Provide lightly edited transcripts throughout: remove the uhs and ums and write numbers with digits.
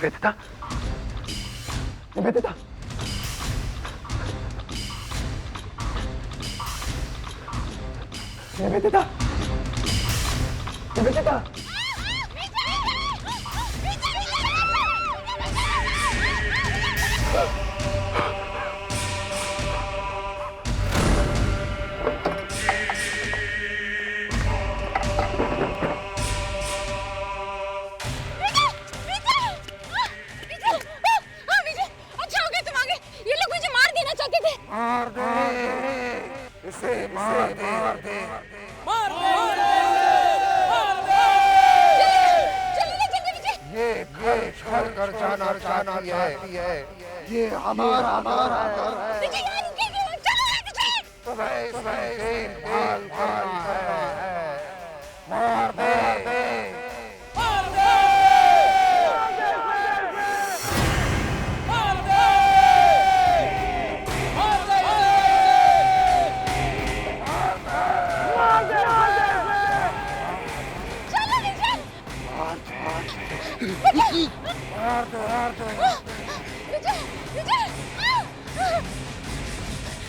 निवेदिता, निवेदिता, निवेदिता, निवेदिता। ये हमारा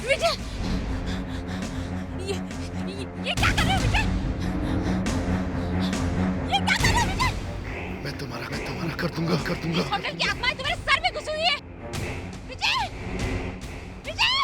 विजय, ये क्या कर रहे हो विजय? ये क्या कर रहे हो विजय? मैं तुम्हारा कर दूंगा। होटल की आत्माएं तुम्हारे सर में घुसी हुई है। विजय, विजय!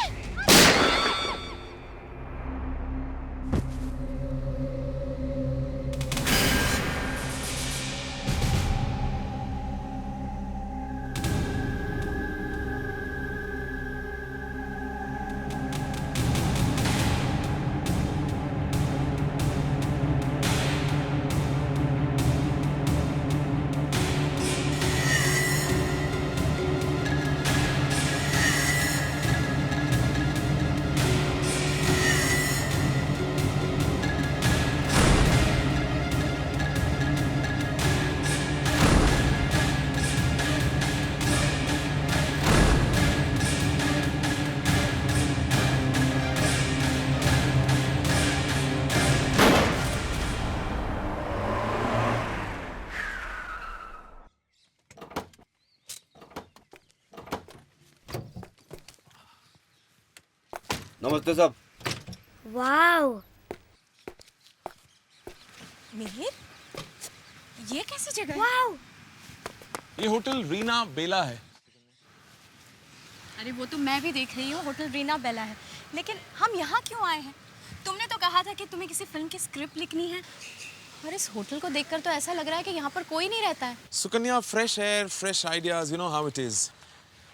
नमस्ते साहब। वाओ मिहिर, ये कैसी जगह है? वाओ, ये होटल रीना बेला है। अरे वो तो मैं भी देख रही हूँ, होटल रीना बेला है। लेकिन हम यहाँ क्यों आए हैं? तुमने तो कहा था कि तुम्हें किसी फिल्म की स्क्रिप्ट लिखनी है, और इस होटल को देखकर तो ऐसा लग रहा है कि यहाँ पर कोई नहीं रहता है। Sukanya, fresh air, fresh ideas, you know how it is.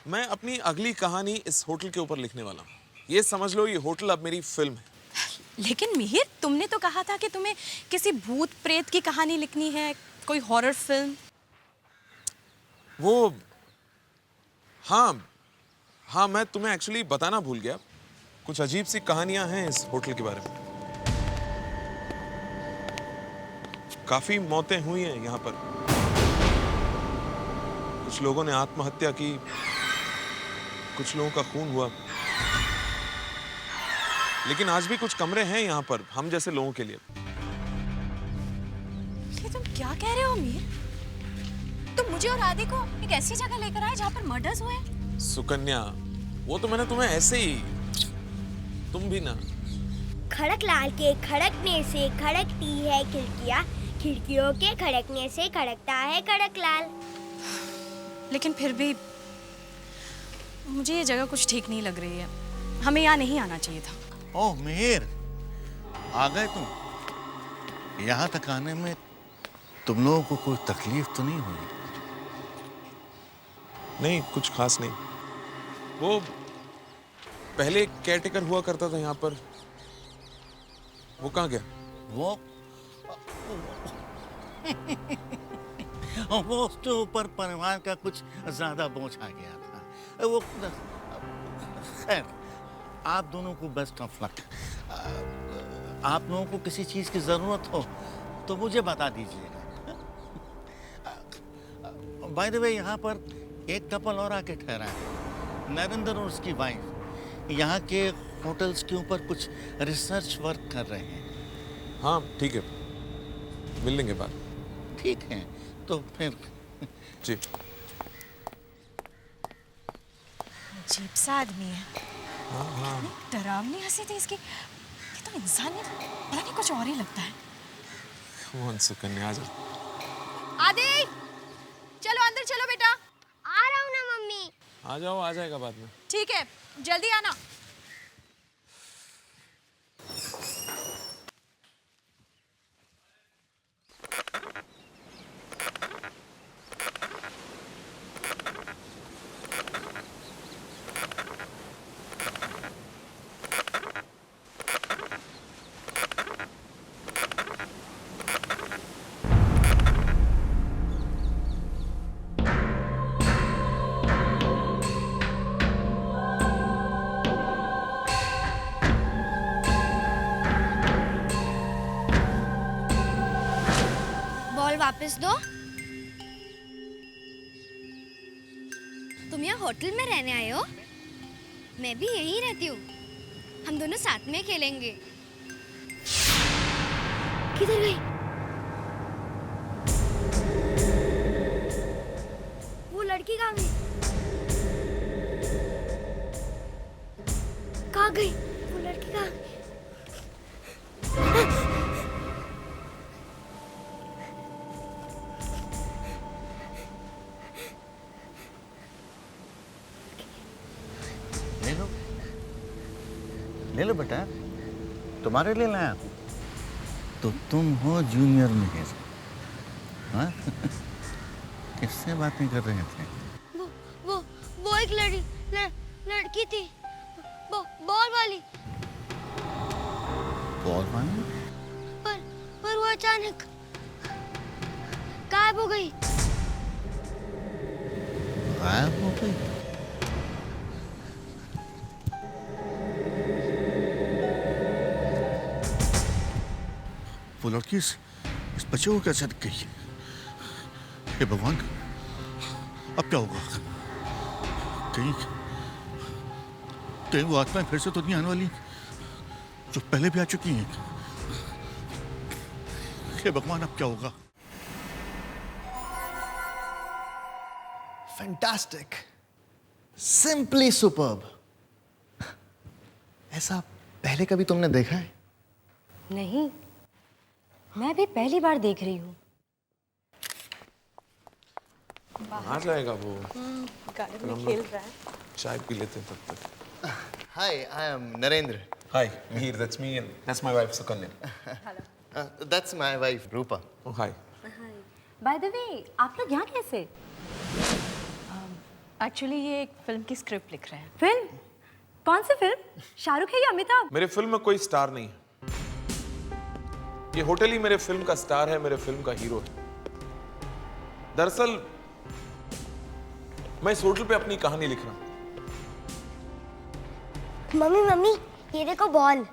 मैं अपनी अगली कहानी इस होटल के ऊपर लिखने वाला हूँ। ये समझ लो, ये होटल अब मेरी फिल्म है। लेकिन मिहिर, तुमने तो कहा था कि तुम्हें किसी भूत प्रेत की कहानी लिखनी है, कोई हॉरर फिल्म। वो हाँ, मैं तुम्हें एक्चुअली बताना भूल गया। कुछ अजीब सी कहानियां हैं इस होटल के बारे में। काफी मौतें हुई हैं यहाँ पर। कुछ लोगों ने आत्महत्या की, कुछ लोगों का खून हुआ। लेकिन आज भी कुछ कमरे हैं यहाँ पर हम जैसे लोगों के लिए। ये तुम क्या कह रहे हो मिहिर? तुम मुझे और आदि को एक ऐसी जगह लेकर आए जहाँ पर मर्डर्स हुए। सुकन्या, वो तो मैंने तुम्हें ऐसे ही, तुम भी ना। खड़कलाल के खड़कने से खड़कती है खिड़कियाँ, खिड़कियों के खड़कने से खड़कता है खड़कलाल। लेकिन फिर भी मुझे ये जगह कुछ ठीक नहीं लग रही है। हमें यहाँ नहीं आना चाहिए था। ओह मिहिर, आ गए तुम। यहाँ तक आने में तुम लोगों को कोई तकलीफ तो नहीं हुई? नहीं, कुछ खास नहीं। वो पहले केयरटेकर हुआ करता था यहाँ पर, वो कहाँ गया? वो उसके ऊपर परिवार का कुछ ज्यादा बोझ आ गया था। वो खैर, आप दोनों को बेस्ट ऑफ लक। आप लोगों को किसी चीज की जरूरत हो तो मुझे बता दीजिएगा। बाय द वे, यहाँ पर एक कपल और आके ठहरा है, नरेंद्र और उसकी वाइफ। यहाँ के होटल्स के ऊपर कुछ रिसर्च वर्क कर रहे हैं। हाँ ठीक है, मिल लेंगे बात। ठीक है, तो फिर जी। अजीब सा आदमी है। इतनी डरावनी हंसी थी इसकी। ये तो इंसान नहीं, पता नहीं कुछ और ही लगता है। Come on, सुकन्या, आ जाओ। आदि, चलो अंदर चलो बेटा। आ रहा हूँ ना मम्मी। आ जाओ, आ जाएगा बाद में। ठीक है, जल्दी आना। बॉल वापस दो। तुम यहाँ होटल में रहने आए हो? मैं भी यहीं रहती हूँ। हम दोनों साथ में खेलेंगे। किधर गई? वो लड़की कहाँ गई? कहाँ गई? वो लड़की कहाँ गई? ले लो बेटा, तुम्हारे लिए लाया। तो तुम हो जूनियर मिहिर, हाँ? किससे बातें कर रहे थे? वो एक लड़की थी, बॉल वाली। बॉल वाली? पर वो अचानक गायब हो गई। गायब हो गई? वो लड़की इस बच्चे को कैसे दिख गई? हे भगवान, अब क्या होगा? कहीं वो आत्माएं फिर से तो नहीं आने वाली जो पहले भी आ चुकी हैं? हे भगवान, अब क्या होगा? Fantastic, simply superb. ऐसा पहले कभी तुमने देखा है? नहीं, मैं भी पहली बार देख रही हूँ। आ जाएगा वो। गार्डन में खेल रहा है। चाय पी लेते हैं तब तक। Hi, I am Narendra. Hi, Mihir, that's me and that's my wife Sukanya. That's my wife Rupa. Oh, hi. By the way, आप लोग यहाँ कैसे? एक्चुअली ये एक फिल्म की स्क्रिप्ट लिख रहे हैं। फिल्म? कौन सी फिल्म? शाहरुख है या अमिताभ? मेरे फिल्म में कोई स्टार नहीं है। ये होटल ही मेरे फिल्म का स्टार है, मेरे फिल्म का हीरो है। दरअसल मैं इस होटल पे अपनी कहानी लिख रहा हूं। मम्मी, ये देखो बॉल।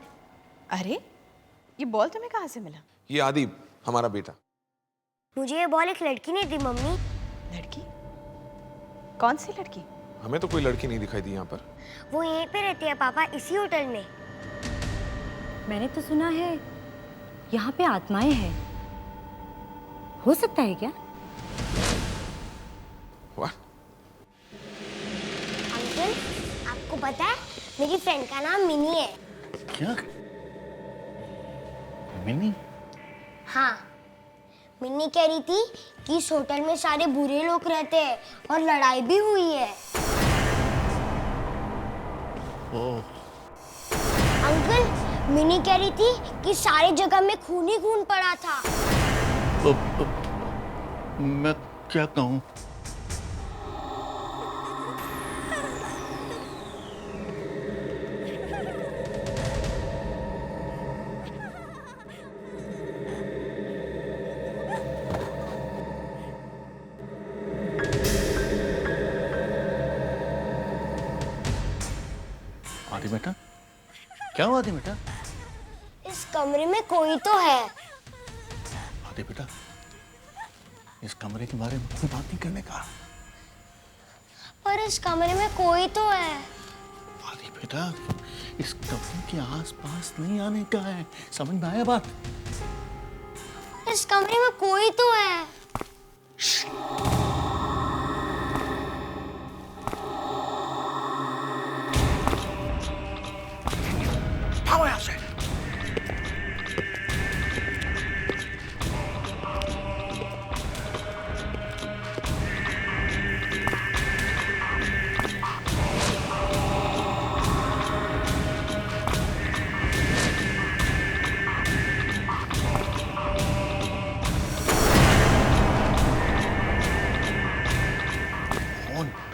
अरे, ये बॉल तुम्हें कहाँ से मिला? ये आदि, हमारा बेटा। मुझे ये बॉल एक लड़की ने दी मम्मी। लड़की? कौन सी लड़की? हमें तो कोई लड़की नहीं दिखाई दी यहाँ पर। वो यहीं पे रहती है पापा, इसी होटल में। मैंने तो सुना है यहाँ पे आत्माएं हैं। हो सकता है क्या? वाह। अंकल, आपको पता है मेरी फ्रेंड का नाम मिनी है। क्या? मिनी? हाँ, मिन्नी कह रही थी कि इस होटल में सारे बुरे लोग रहते हैं और लड़ाई भी हुई है। ओह, अंकल, मिनी कह रही थी कि सारी जगह में खून ही खून पड़ा था। मैं क्या कहूँ? आदि बेटा, क्या हुआ आदि बेटा? इस कमरे में कोई तो है। आदि बेटा, इस कमरे के बारे में कोई बात नहीं करने का। पर इस कमरे में कोई तो है। आदि बेटा, इस कमरे के आसपास नहीं आने का है। समझ में आया बात? इस कमरे में कोई तो है।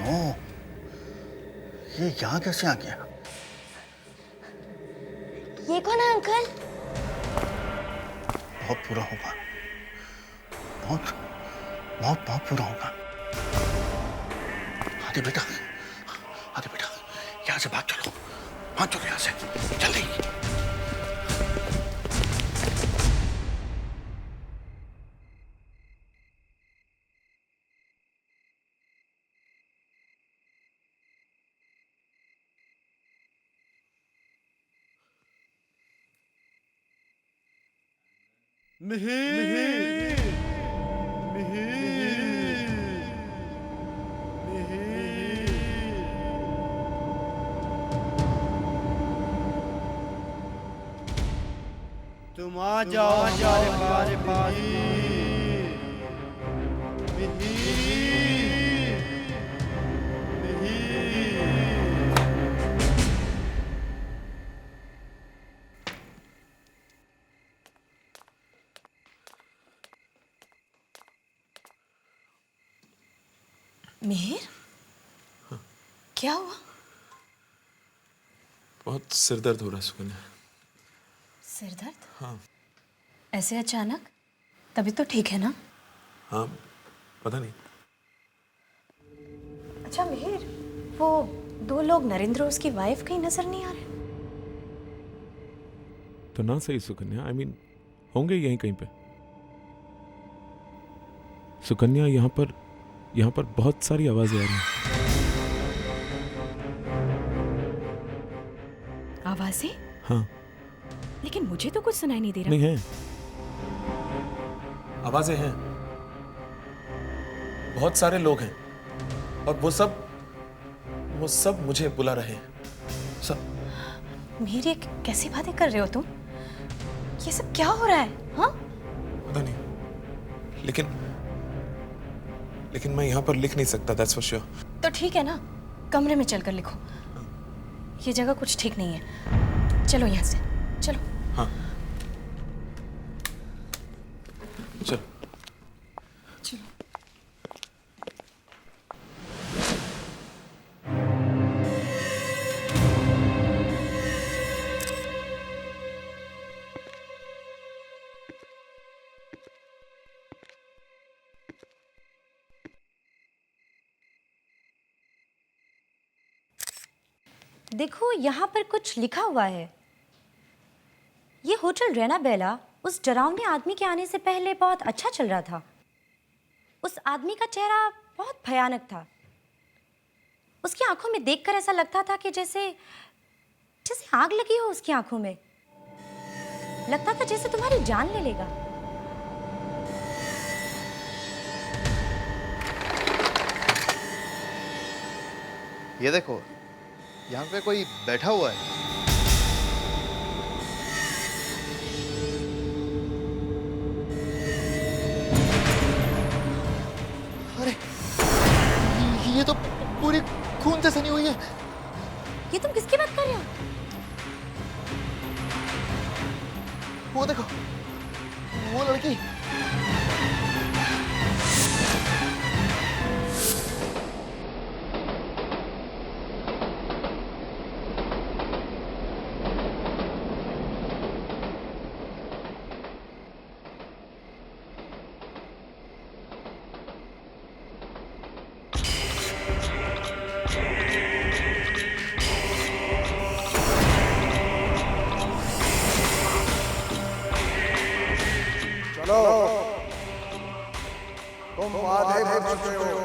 ओह, ये यहाँ कैसे आ गया? ये कौन है अंकल? बहुत बुरा होगा, बहुत बहुत बहुत बुरा होगा। आदि बेटा, यहाँ से भाग चलो, यहाँ से जल्दी। तुम आ जाओ हमारे पास। मिहिर, क्या हुआ? बहुत सिर दर्द हो रहा है सुकन्या। सिर दर्द? हाँ। ऐसे अचानक? तभी तो ठीक है ना? हाँ, पता नहीं। अच्छा मिहिर, वो 2 लोग नरेंद्र और उसकी वाइफ कहीं नजर नहीं आ रहे? तो ना सही सुकन्या, I mean, होंगे यहीं कहीं पे। सुकन्या, यहाँ पर बहुत सारी आवाजें आ रही हैं। आवाजें? हाँ। लेकिन मुझे तो कुछ सुनाई नहीं दे रहा। नहीं है, आवाजें हैं, बहुत सारे लोग हैं और वो सब मुझे बुला रहे हैं, सब। मिहिर, ये कैसी बातें कर रहे हो तुम? ये सब क्या हो रहा है? हाँ? पता नहीं, लेकिन मैं यहाँ पर लिख नहीं सकता, that's for sure। तो ठीक है ना, कमरे में चलकर लिखो। ये जगह कुछ ठीक नहीं है। चलो यहाँ से, चलो। हाँ, चलो। चलो। देखो, यहाँ पर कुछ लिखा हुआ है। ये होटल रैना बेला उस डरावने आदमी के आने से पहले बहुत अच्छा चल रहा था। उस आदमी का चेहरा बहुत भयानक था। उसकी आंखों में देखकर ऐसा लगता था कि जैसे आग लगी हो उसकी आंखों में। लगता था जैसे तुम्हारी जान ले लेगा। ये देखो, यहाँ पे कोई बैठा हुआ है। अरे, ये तो पूरी खून से सनी हुई है। ये तुम किसकी बात कर रहे हो? वो देखो, वो लड़की। तुम वादे भर चुके हो,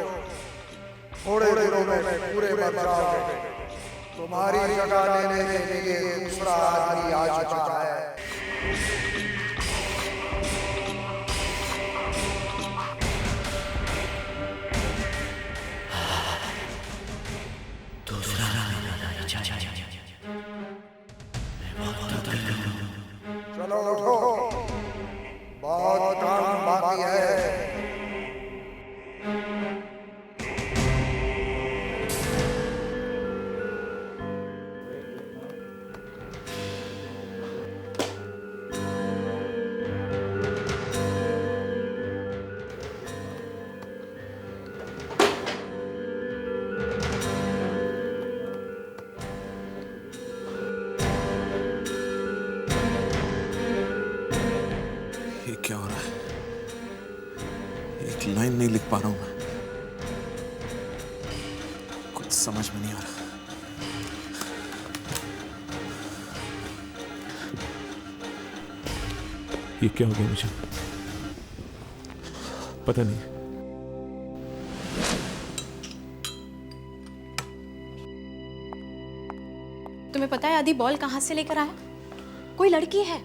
थोड़े दिनों में पूरे बन जाओगे। तुम्हारी जगह लेने के लिए दूसरा आदमी आ चुका है। चलो उठो, बहुत काम बाकी है। पा रहा हूं मैं? कुछ समझ में नहीं आ रहा। ये क्या हो गया मुझे? पता नहीं। तुम्हें पता है आदि बॉल कहाँ से लेकर आया? कोई लड़की है।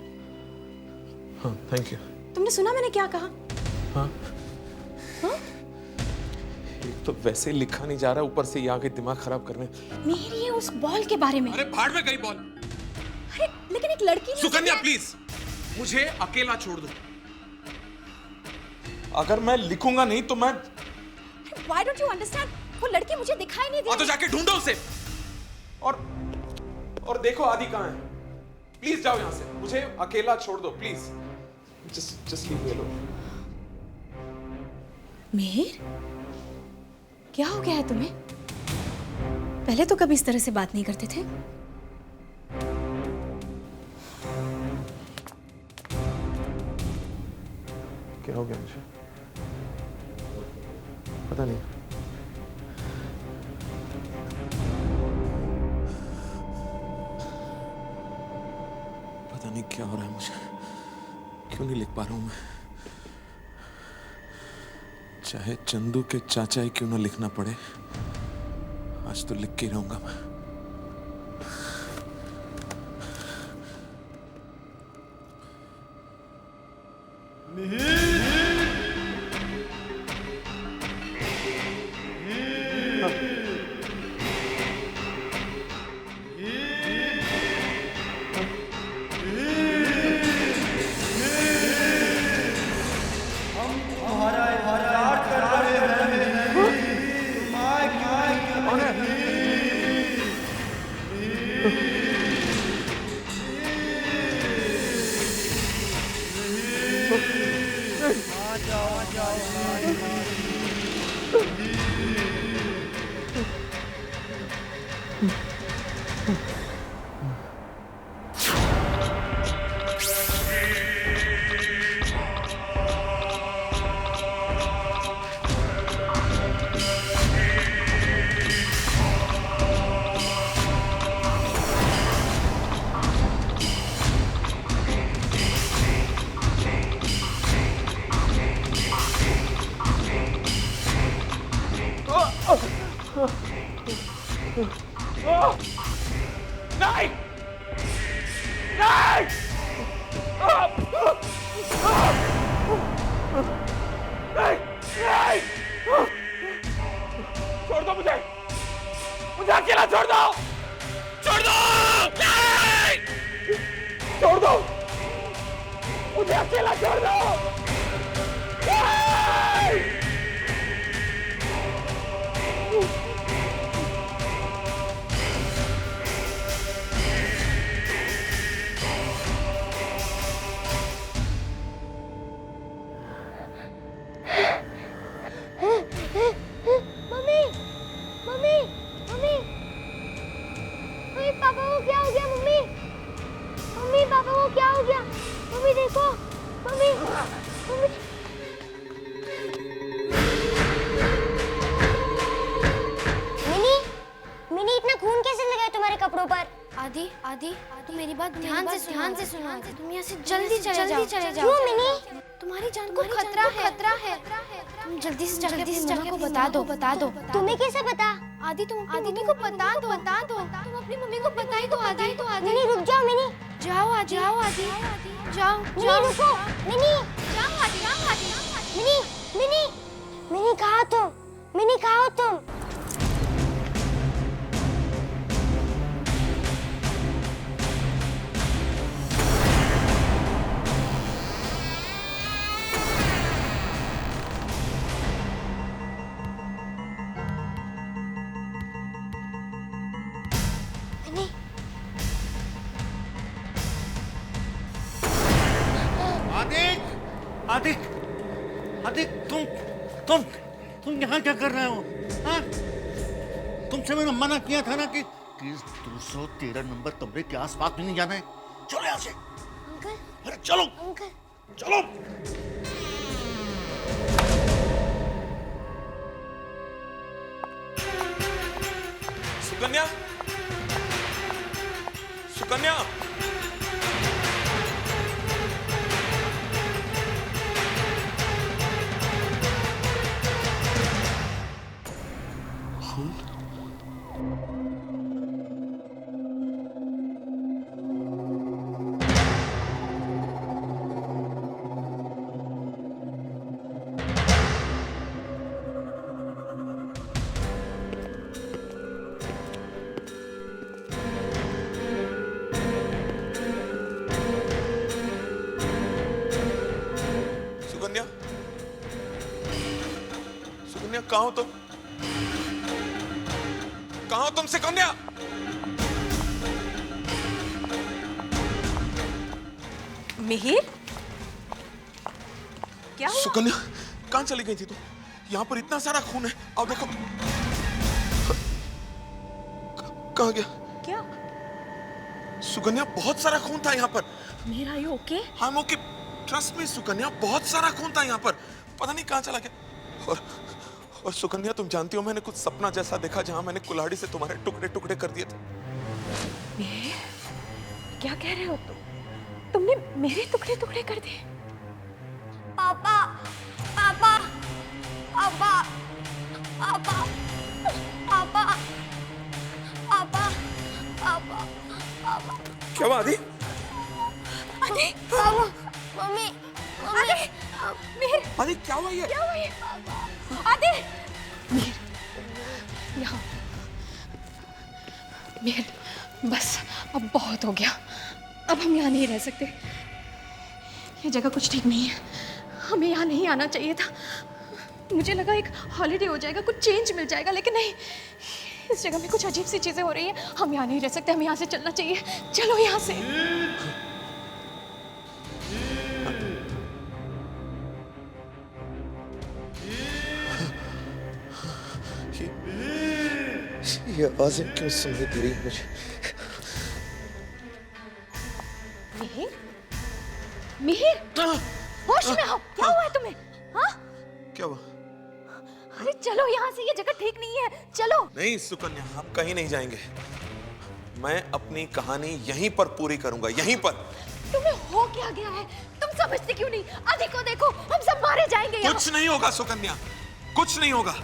हाँ, थैंक यू। तुमने सुना मैंने क्या कहा? हाँ? हाँ? एक तो वैसे लिखा नहीं जा रहा, ऊपर से ये आके दिमाग खराब करने। मेरी ये उस बॉल के बारे में। अरे भाड़ में गई बॉल। अरे लेकिन एक लड़की ने सुकन्या प्लीज, मुझे अकेला छोड़ दो। अगर मैं लिखूंगा नहीं तो मैं। Why don't you understand? वो लड़की मुझे दिखाई नहीं दी। तो जाके ढूंढो उसे। और देखो आदि कहाँ है। प्लीज जाओ यहाँ से, मुझे अकेला छोड़ दो please. Just leave me alone. Mehar, क्या हो गया है तुम्हें? पहले तो कभी इस तरह से बात नहीं करते थे। क्या हो गया मुझे? पता नहीं। पता नहीं क्या हो रहा है मुझे। क्यों नहीं लिख पा रहा हूं मैं? चाहे चंदू के चाचा ही क्यों ना लिखना पड़े, आज तो लिख के ही रहूंगा मैं। नहीं! नहीं! नहीं! छोड़ दो मुझे! मुझे अकेला छोड़ दो! छोड़ दो! नहीं! छोड़ दो! मुझे अकेला छोड़ दो! नहीं! Mummy mummy mummy mummy papa को क्या हो गया? मम्मी मम्मी पापा को क्या हो गया? मम्मी देखो मम्मी मम्मी मिनी मिनी इतना खून कैसे लगा है तुम्हारे कपड़ों पर? आदि आदि तुम मेरी बात ध्यान से सुनो। तुम यहाँ से जल्दी चले जाओ। क्यों मिनी? तुम्हारी जान को खतरा है। तुम जल्दी से जाके को बता दो। तुम्हें कैसे पता? आदि तुम अपनी मम्मी को बता दो। तुम अपनी मम्मी को बता ही दो आदि। मिनी रुक जाओ मिनी। जाओ आदि। जाओ मिनी रुको मिनी। जाओ आदि। मिनी मिनी मिनी कहाँ तुम? मिनी कहाँ हो तुम? आदिक, आदिक, तुम यहाँ क्या कर रहे हो? हाँ? तुमसे मैंने मना किया था ना कि 213 नंबर कमरे के आसपास भी नहीं जाना है। चलो यहाँ से। अंकल, अरे चलो। अंकल, चलो। सुकन्या, सुकन्या, सुकन्या, सुकन्या, कहाँ हो तुम? कहाँ हो तुम सुकन्या? मिहिर, क्या हुआ? सुकन्या, कहाँ चली गई थी तुम? यहाँ पर इतना सारा खून है, आओ देखो। कहाँ गया? क्या? सुकन्या, बहुत सारा खून था यहाँ पर। Mihir, are you okay? हाँ ओके, ट्रस्ट मी सुकन्या, बहुत सारा खून था यहाँ पर, पता नहीं कहाँ चला गया। और सुकन्या, तुम जानती हो मैंने कुछ सपना जैसा देखा जहाँ मैंने कुल्हाड़ी से तुम्हारे टुकड़े टुकड़े कर दिए थे। मिहिर, क्या कह रहे हो तुम? तुमने मेरे टुकड़े टुकड़े कर दिए? पापा पापा पापा पापा पापा पापा पापा पापा क्या बात है? आदि, पापा मम्मी मम्मी मिहिर, अरे क्या हुआ ये? क्या हुआ ये? आदि, मिहिर, यहाँ। मिहिर, बस अब बहुत हो गया। अब हम यहाँ नहीं रह सकते। ये जगह कुछ ठीक नहीं है। हमें यहाँ नहीं आना चाहिए था। मुझे लगा एक हॉलिडे हो जाएगा, कुछ चेंज मिल जाएगा, लेकिन नहीं। इस जगह में कुछ अजीब सी चीजें हो रही हैं। हम यहाँ नहीं रह सकते, हमें यहाँ से चलना चाहिए। चलो यहाँ से। ये आवाजें क्यों सुनाई दे रही हैं मुझे? मिहिर, मिहिर, होश में हो। क्या हुआ है तुम्हें? हाँ? क्या हुआ? अरे चलो यहाँ से, ये जगह ठीक नहीं है। चलो। नहीं सुकन्या, हम कहीं नहीं जाएंगे। मैं अपनी कहानी यहीं पर पूरी करूंगा, यहीं पर। तुम्हें हो क्या गया है? तुम समझते क्यों नहीं? आदि को देखो, हम सब मारे जाएंगे यहाँ। कुछ नहीं होगा सुकन्या, कुछ नहीं होगा।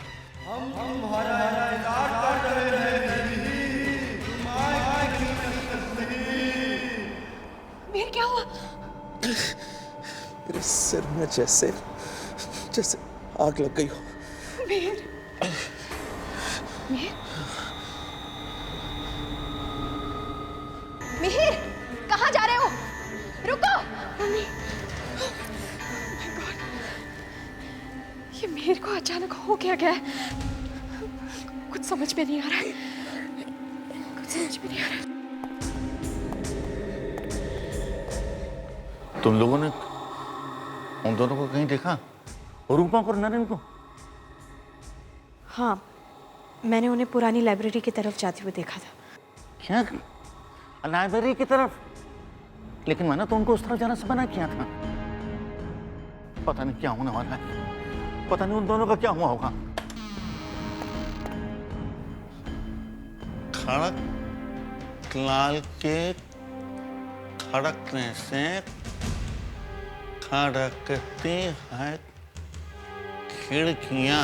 मिहिर, क्या हुआ? मेरे सिर में जैसे जैसे आग लग गई हो। मिहिर, मिहिर, मिहिर, कहाँ जा रहे हो? रुको। मम्मी। Oh my God, ये मिहिर को अचानक हो क्या गया है? कुछ समझ में नहीं आ रहा है। कुछ समझ में नहीं आ रहा है। तुम लोगों ने उन दोनों को कहीं देखा? रूपा और नरेन को? हाँ, मैंने उन्हें पुरानी लाइब्रेरी की तरफ जाते हुए देखा था। क्या? लाइब्रेरी की तरफ? लेकिन मैंने तो उनको उस तरफ जाना से मना किया था। पता नहीं क्या होने वाला है। पता नहीं उन दोनों का क्या हुआ होगा। खड़क लाल के खड़कने से खड़कती है खिड़कियां।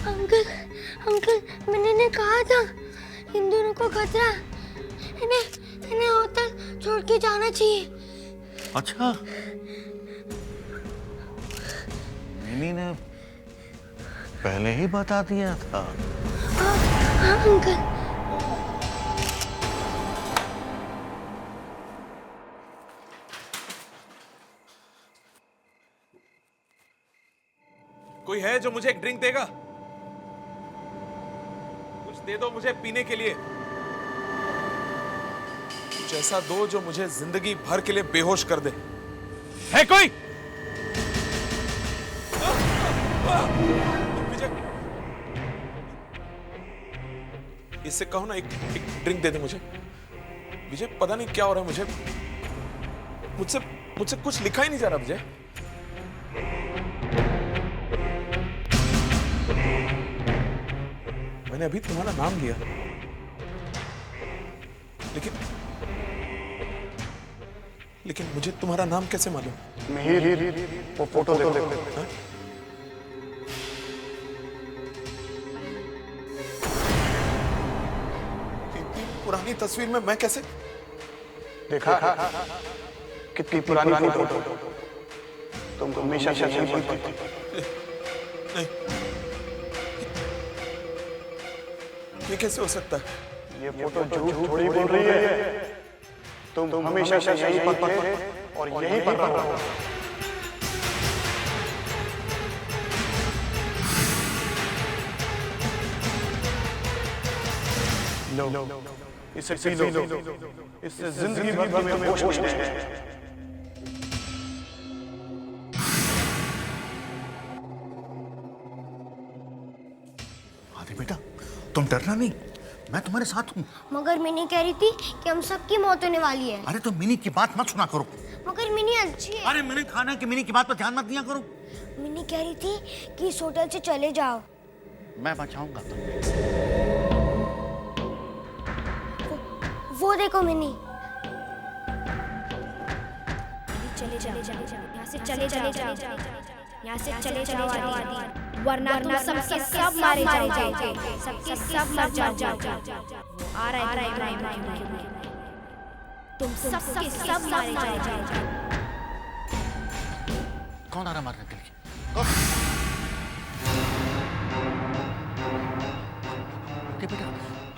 अंकल अंकल, मैंने कहा था इन दोनों को खतरा। इन्हें होटल छोड़ के जाना चाहिए। अच्छा, मैंने ने पहले ही बता दिया था। हाँ अंकल। कोई है जो मुझे एक ड्रिंक देगा? कुछ दे दो मुझे पीने के लिए। कुछ ऐसा दो जो मुझे जिंदगी भर के लिए बेहोश कर दे। है कोई? विजय, इससे कहो ना एक ड्रिंक दे दे मुझे। विजय पता नहीं क्या हो रहा है मुझे, मुझसे मुझसे कुछ लिखा ही नहीं जा रहा विजय। मैंने अभी तुम्हारा नाम लिया, लेकिन मुझे तुम्हारा नाम कैसे मालूम? मिहिर, वो फोटो देखो। हाँ? इतनी पुरानी तस्वीर में मैं कैसे? देखा कितनी पुरानी फोटो, तुम हमेशा यही बोलती थी। नहीं, ये कैसे हो सकता है? ये फोटो झूठ थोड़ी बोल रही है। तुम हमेशा यही पर थे और यही पर रहो। लो, इसे पी लो, इससे जिंदगी भर में होश नहीं है। आदि बेटा, तुम डरना नहीं, मैं तुम्हारे साथ हूँ। मगर मिनी कह रही थी कि हम सबकी मौत होने वाली है। अरे तो मिनी की बात मत सुना करो। मगर मिनी अच्छी है। अरे मैंने खाना कि मिनी की बात पर ध्यान मत दिया करो। मिनी कह रही थी कि इस होटल से चले जाओ। मैं बचाऊंगा तुम्हें। वो देखो मिनी। चले जाओ, यहाँ से चले जाओ, यहाँ से चले जाओ आदि, वरना तुम सबके सब मारे जाओगे, सबके सब मर जाओगे। आ रहा है तुम सबके सब मारे जाओगे। कौन आ रहा मारने के लिए?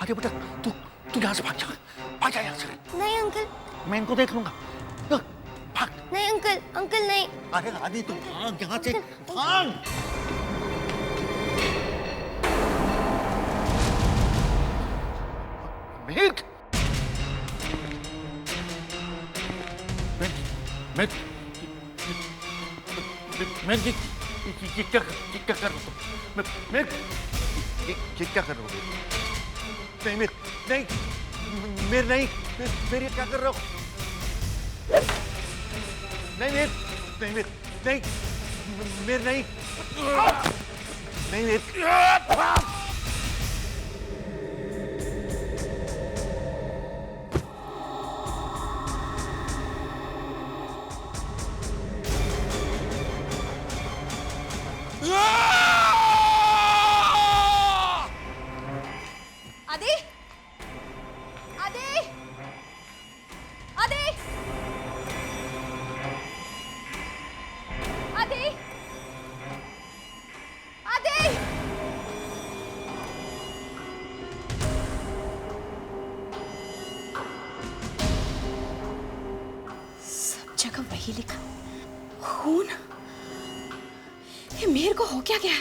आगे बेटा, तू यहाँ से भाग जा यहाँ से। नहीं अंकल, मैं इनको देख लूंगा। भाग। नहीं अंकल, अंकल नहीं। अरे आदि तू भाग यहाँ से, भाग। मैं क्या कर रहा हूँ? मैं क्या कर रहा हूँ? नहीं मेरे क्या कर रहा हूँ? नहीं आदि, आदि, आदि, आदि, आदि। सब जगह वही लिखा, खून। ये मेरे को हो क्या गया?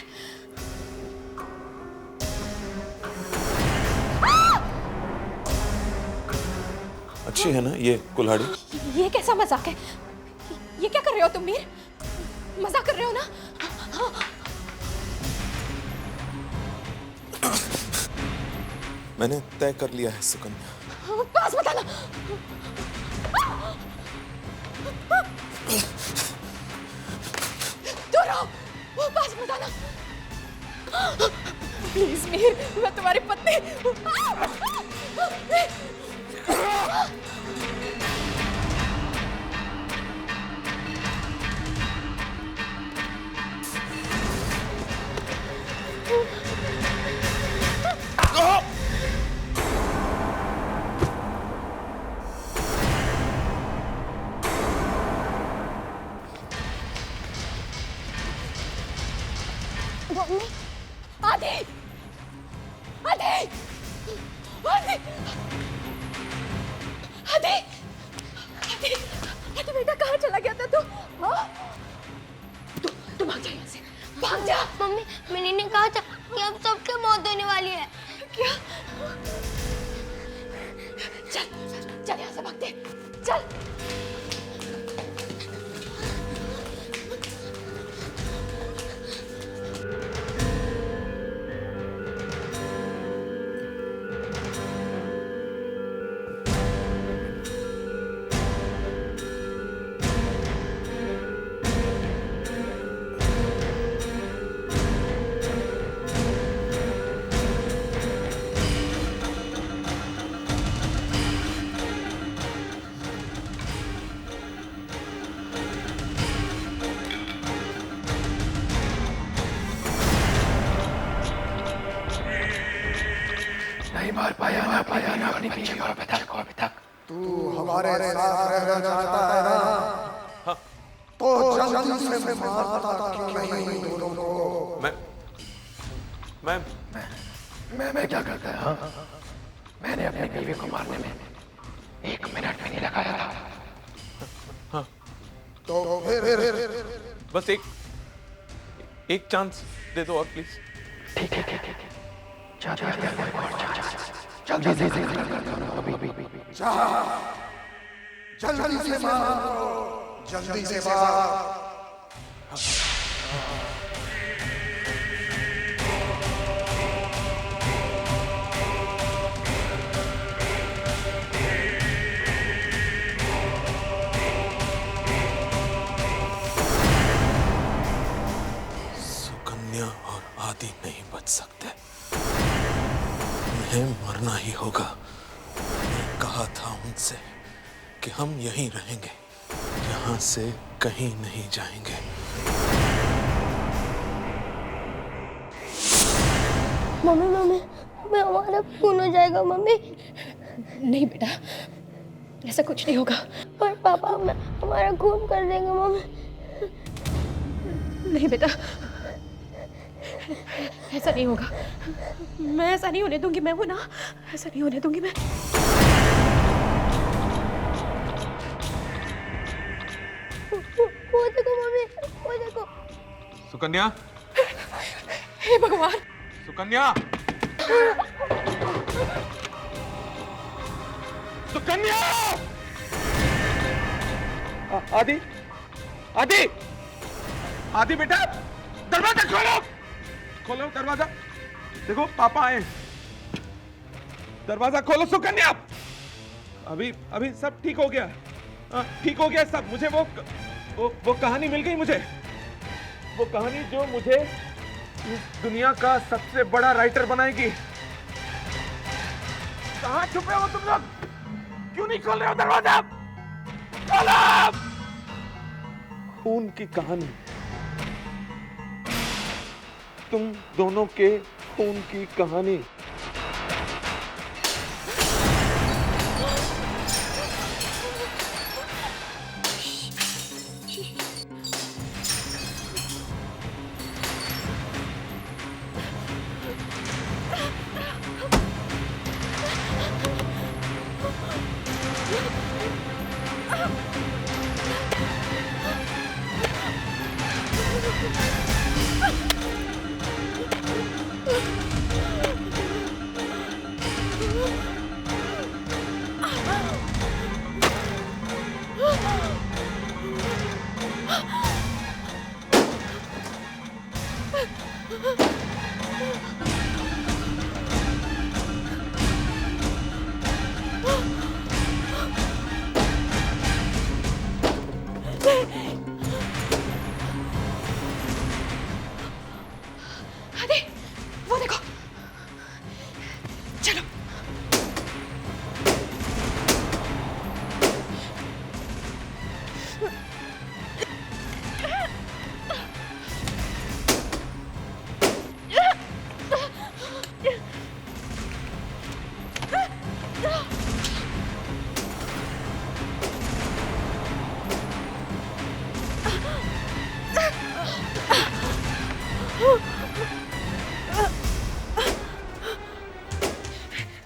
अच्छी है ना ये कुल्हाड़ी? ये कैसा मजाक है? ये क्या कर रहे हो तुम मीर? मजाक कर रहे हो ना? मैंने तय कर लिया है सुकन्या। पास मत आना। दूर रहो, पास मत आना। प्लीज मीर, मैं तुम्हारी पत्नी। मम्मी, आदि, आदि, आदि, आदि, आदि, आदि बेटा कहाँ चला गया था तू? हाँ? तू भाग जा यहाँ से, भाग जा। मम्मी, मिनी ने कहा था कि अब सबके मौत होने वाली है। क्या? चल यहाँ से भागते, चल। पाया ना अपनी बच्ची को अभी तक तू हमारे साथ रहना चाहता है ना, तो जल्दी से मारता क्यों नहीं दोनों को? मैं क्या करता है? हाँ? मैंने अपनी बीवी को मारने में 1 मिनट भी नहीं लगाया था। तो फिर बस एक चांस दे दो और प्लीज। ठीक है जल्दी से जल्दी से सुकन्या और आदि नहीं बच सकते, उन्हें मरना ही होगा। मैंने कहा था उनसे कि हम यहीं रहेंगे, यहाँ से कहीं नहीं जाएंगे। मम्मी मम्मी मैं हमारा खून हो जाएगा मम्मी। नहीं बेटा, ऐसा कुछ नहीं होगा। और पापा हमारा खून कर देंगे मम्मी। नहीं बेटा, ऐसा नहीं होगा। मैं ऐसा नहीं होने दूंगी। मैं वो ना, ऐसा नहीं होने दूंगी मैं। वो देखो मम्मी, वो देखो। सुकन्या, हे भगवान! सुकन्या, सुकन्या! आदि, आदि, आदि बेटा, दरवाजा खोलो, खोलो दरवाजा। देखो पापा आए, दरवाजा खोलो। सुकन्या, अभी सब ठीक हो गया, ठीक हो गया सब। मुझे वो कहानी मिल गई, मुझे वो कहानी जो मुझे इस दुनिया का सबसे बड़ा राइटर बनाएगी। कहाँ छुपे हो तुम लोग? क्यों नहीं खोल रहे हो दरवाजा? खोलो! खून की कहानी, तुम दोनों के खून की कहानी। आदि, वो देखो। चलो।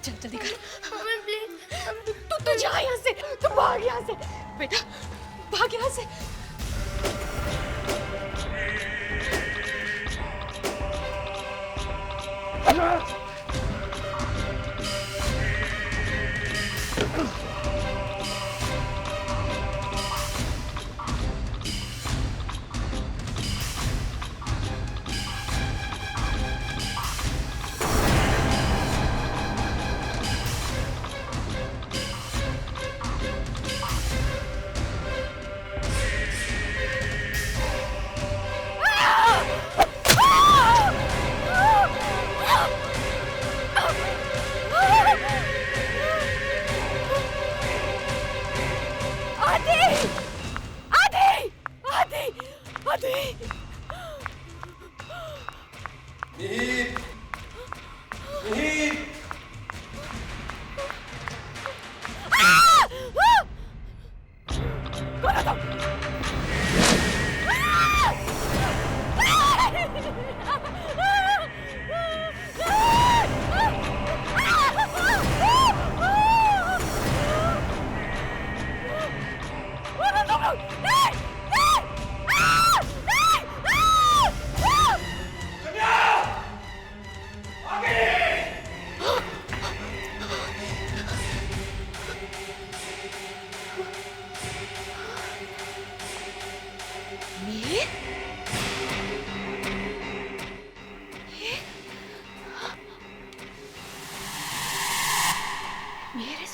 चल जल्दी कर। Mummy please. तू जा यहाँ से, तू भाग यहाँ से बेटा, भाग यहाँ से।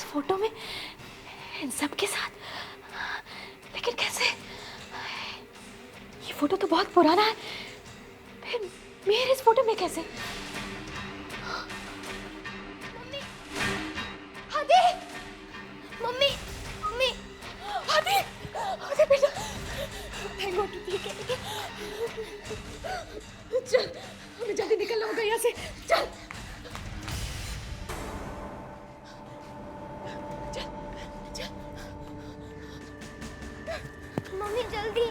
फोटो में इन सब के साथ, लेकिन कैसे? ये फोटो तो बहुत पुराना है, फिर मेरे इस फोटो में कैसे? मम्मी, आदि, मम्मी, मम्मी, आदि, आदि बेटा, थैंक गॉड ठीक है बेटा। चल, हमें जल्दी निकलना होगा यहाँ से, चल। मम्मी जल्दी,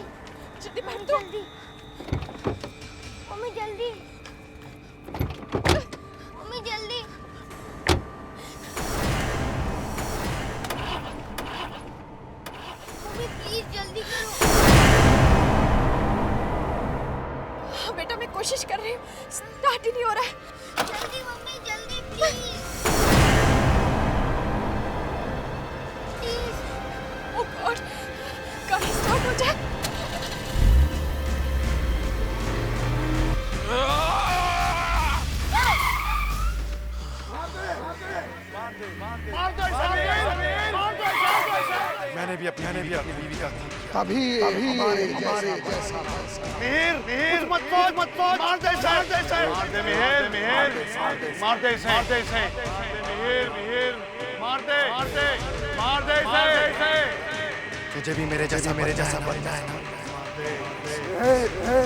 जल्दी बैठ दो। जल्दी, मम्मी जल्दी, मम्मी जल्दी। मम्मी प्लीज जल्दी करो। हाँ बेटा, मैं कोशिश कर रही हूँ, स्टार्ट ही नहीं हो रहा है। जल्दी मम्मी जल्दी प्लीज, प्लीज। ओह गॉड, गाड़ी स्टार्ट हो जाए। मैंने भी अपनी बीवी का तभी हमारे जैसा मिहिर मत बोल मार दे इसे मार दे मिहिर मार दे इसे मिहिर मार दे इसे तुझे भी मेरे जैसा बनना है ना।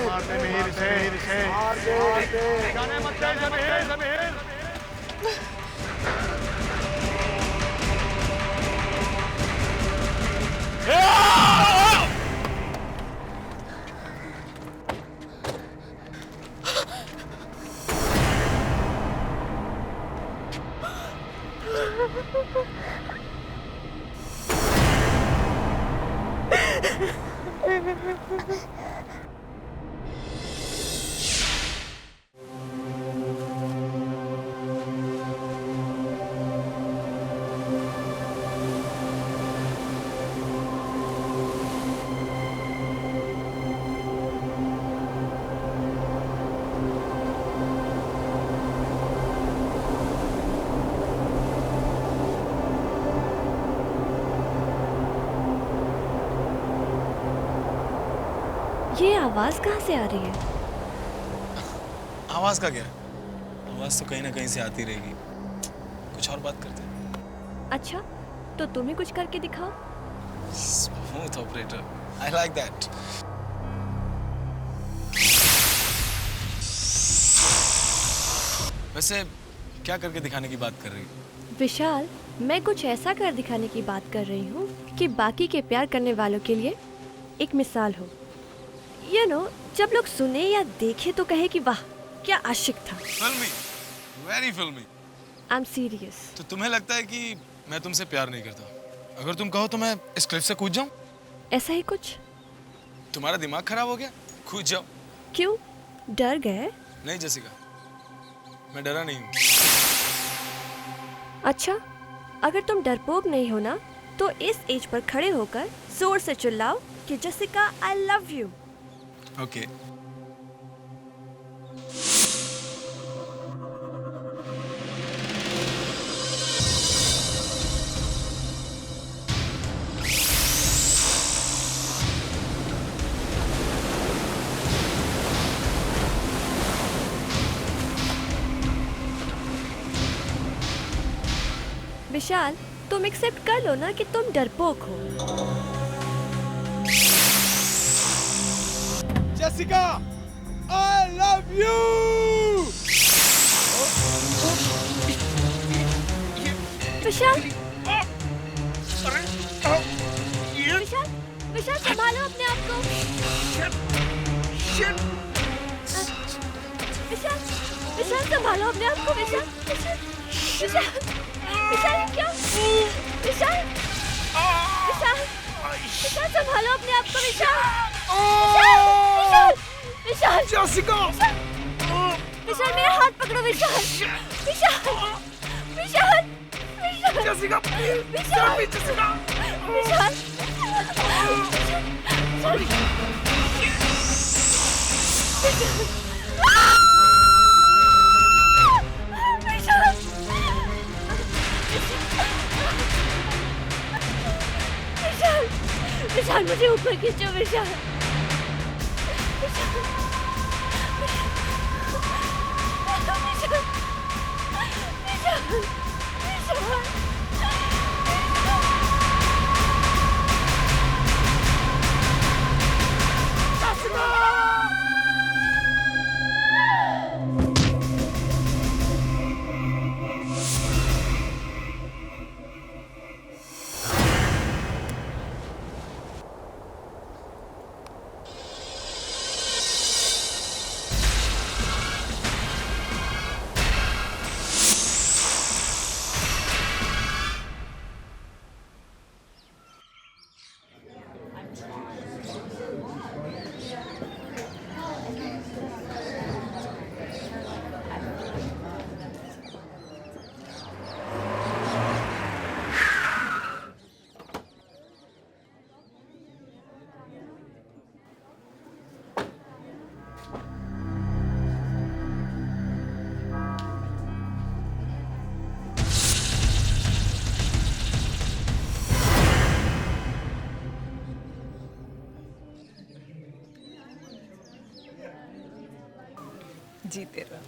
मार दे मिहिर इसे जाने मत दे मिहिर ये आवाज कहाँ से आ रही है? आवाज का क्या? आवाज तो कहीं ना कहीं से आती रहेगी। कुछ और बात करते हैं। अच्छा, तो तुम ही कुछ करके दिखाओ। Smooth operator, I like that. वैसे क्या करके दिखाने की बात कर रही हो? विशाल, मैं कुछ ऐसा कर दिखाने की बात कर रही हूँ कि बाकी के प्यार करने वालों के लिए एक मिसाल हो। You know, जब लोग सुने या देखे तो कहे कि वाह क्या आशिक था। फिल्मी, वेरी फिल्मी। I'm serious। तो तुम्हें लगता है कि मैं तुमसे प्यार नहीं करता? अगर तुम कहो तो मैं इस क्लिफ से कूद जाऊं? ऐसा ही कुछ। तुम्हारा दिमाग खराब हो गया? कूद जाओ। क्यों, डर गए? नहीं जेसिका, मैं डरा नहीं हूँ। अच्छा, अगर तुम डरपोक नहीं हो ना, तो इस एज पर खड़े होकर जोर से चिल्लाओ कि Jessica I love you. Okay. Vishal, तुम एक्सेप्ट कर लो ना कि तुम डरपोक हो। Jessica, I love you। Vishal, Vishal, Vishal संभालो अपने आप को। विशाल, विशाल संभालो अपने आप को। विशाल, विशाल, विशाल क्या? विशाल, विशाल, विशाल संभालो अपने आप को। विशाल, विशाल, विशाल, जेसिका, विशाल मेरा हाथ पकड़ो। विशाल, विशाल, विशाल, विशाल, जेसिका, विशाल, विशाल, विशाल मुझे ऊपर खींचो विशाल। विशाल। विशाल। विशाल। जीते रहो।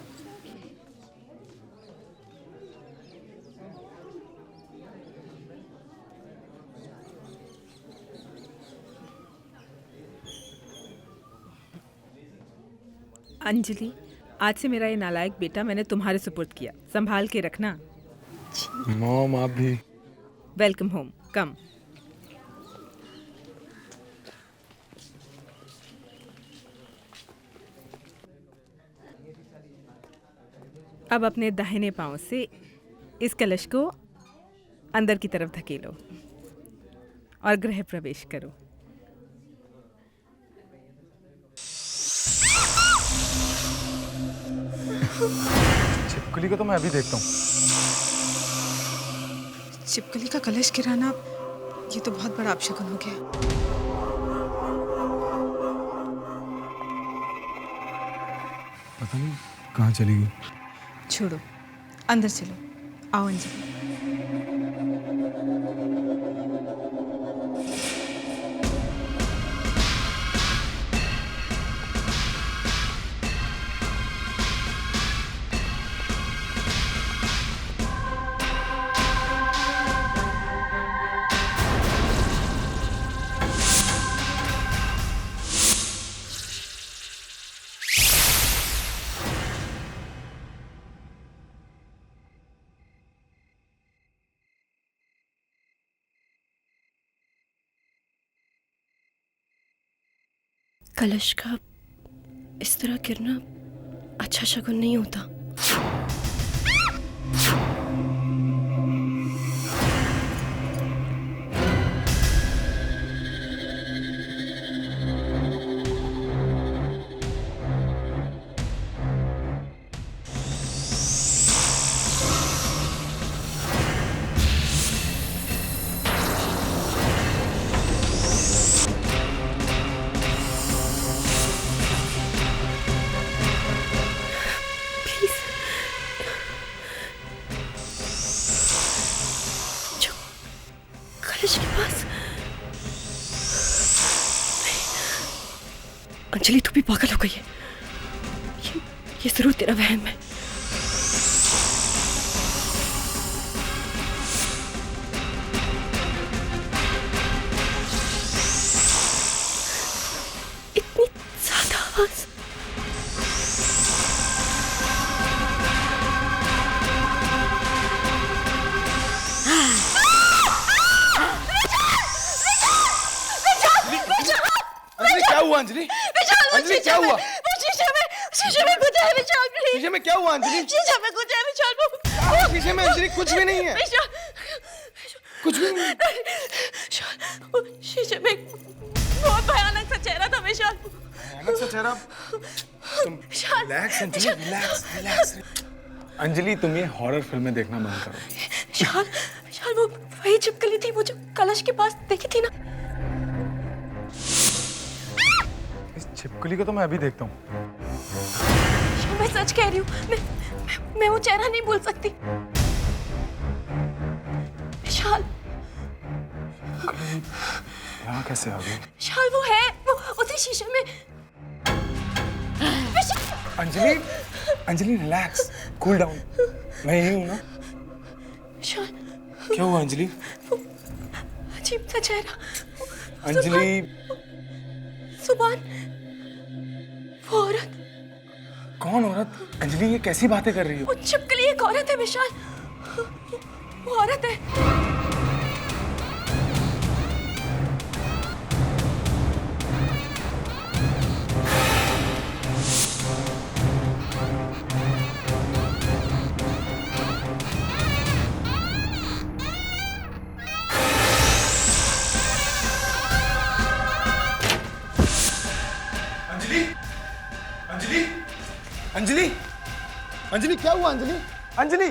अंजलि, आज से मेरा ये नालायक बेटा मैंने तुम्हारे सुपुर्द किया, संभाल के रखना। मॉम आप भी। वेलकम होम, कम। अब अपने दाहिने पांव से इस कलश को अंदर की तरफ धकेलो और गृह प्रवेश करो। छिपकली को तो मैं अभी देखता हूँ। छिपकली का कलश गिराना, ये तो बहुत बड़ा अपशकुन हो गया। पता नहीं कहाँ चली गई। छोड़ो, अंदर चलो। आओ अंजलि। कलश का इस तरह गिरना अच्छा शगुन नहीं होता। अंजलि तू भी पागल हो गई है। ये जरूर तेरा वहम है। इतनी ज्यादा आवाज। क्या हुआ अंजलि? अंजलि क्या हुआ? शीशे में कुछ है विशाल। शीशे में क्या हुआ अंजलि? शीशे में कुछ है विशाल। शीशे में अंजलि कुछ भी नहीं है। कुछ भी नहीं। शीशे में बहुत भयानक सा चेहरा था विशाल। भयानक सा चेहरा? तुम relax Anjali, relax relax. Anjali तुम ये हॉरर फिल्में देखना बंद करो। विशाल वो वही छिपकली थी, वो जो कलश के पास देखी थी ना। इस छिपकली को तो मैं अभी देखता हूँ। मैं सच कह रही हूँ। मैं वो चेहरा नहीं भूल सकती विशाल। यहाँ कैसे आ गई? विशाल वो है, वो उसी शीशे में। Anjali, Anjali relax, cool down. मैं यही हूँ ना। विशाल क्या हुआ अंजलि? अजीब सा चेहरा। अंजलि, सुभान, वो औरत। कौन औरत? अंजलि ये कैसी बातें कर रही हो? वो छिपकली एक औरत है विशाल, वो औरत है। अंजलि, अंजलि, अंजलि क्या हुआ अंजलि? अंजलि,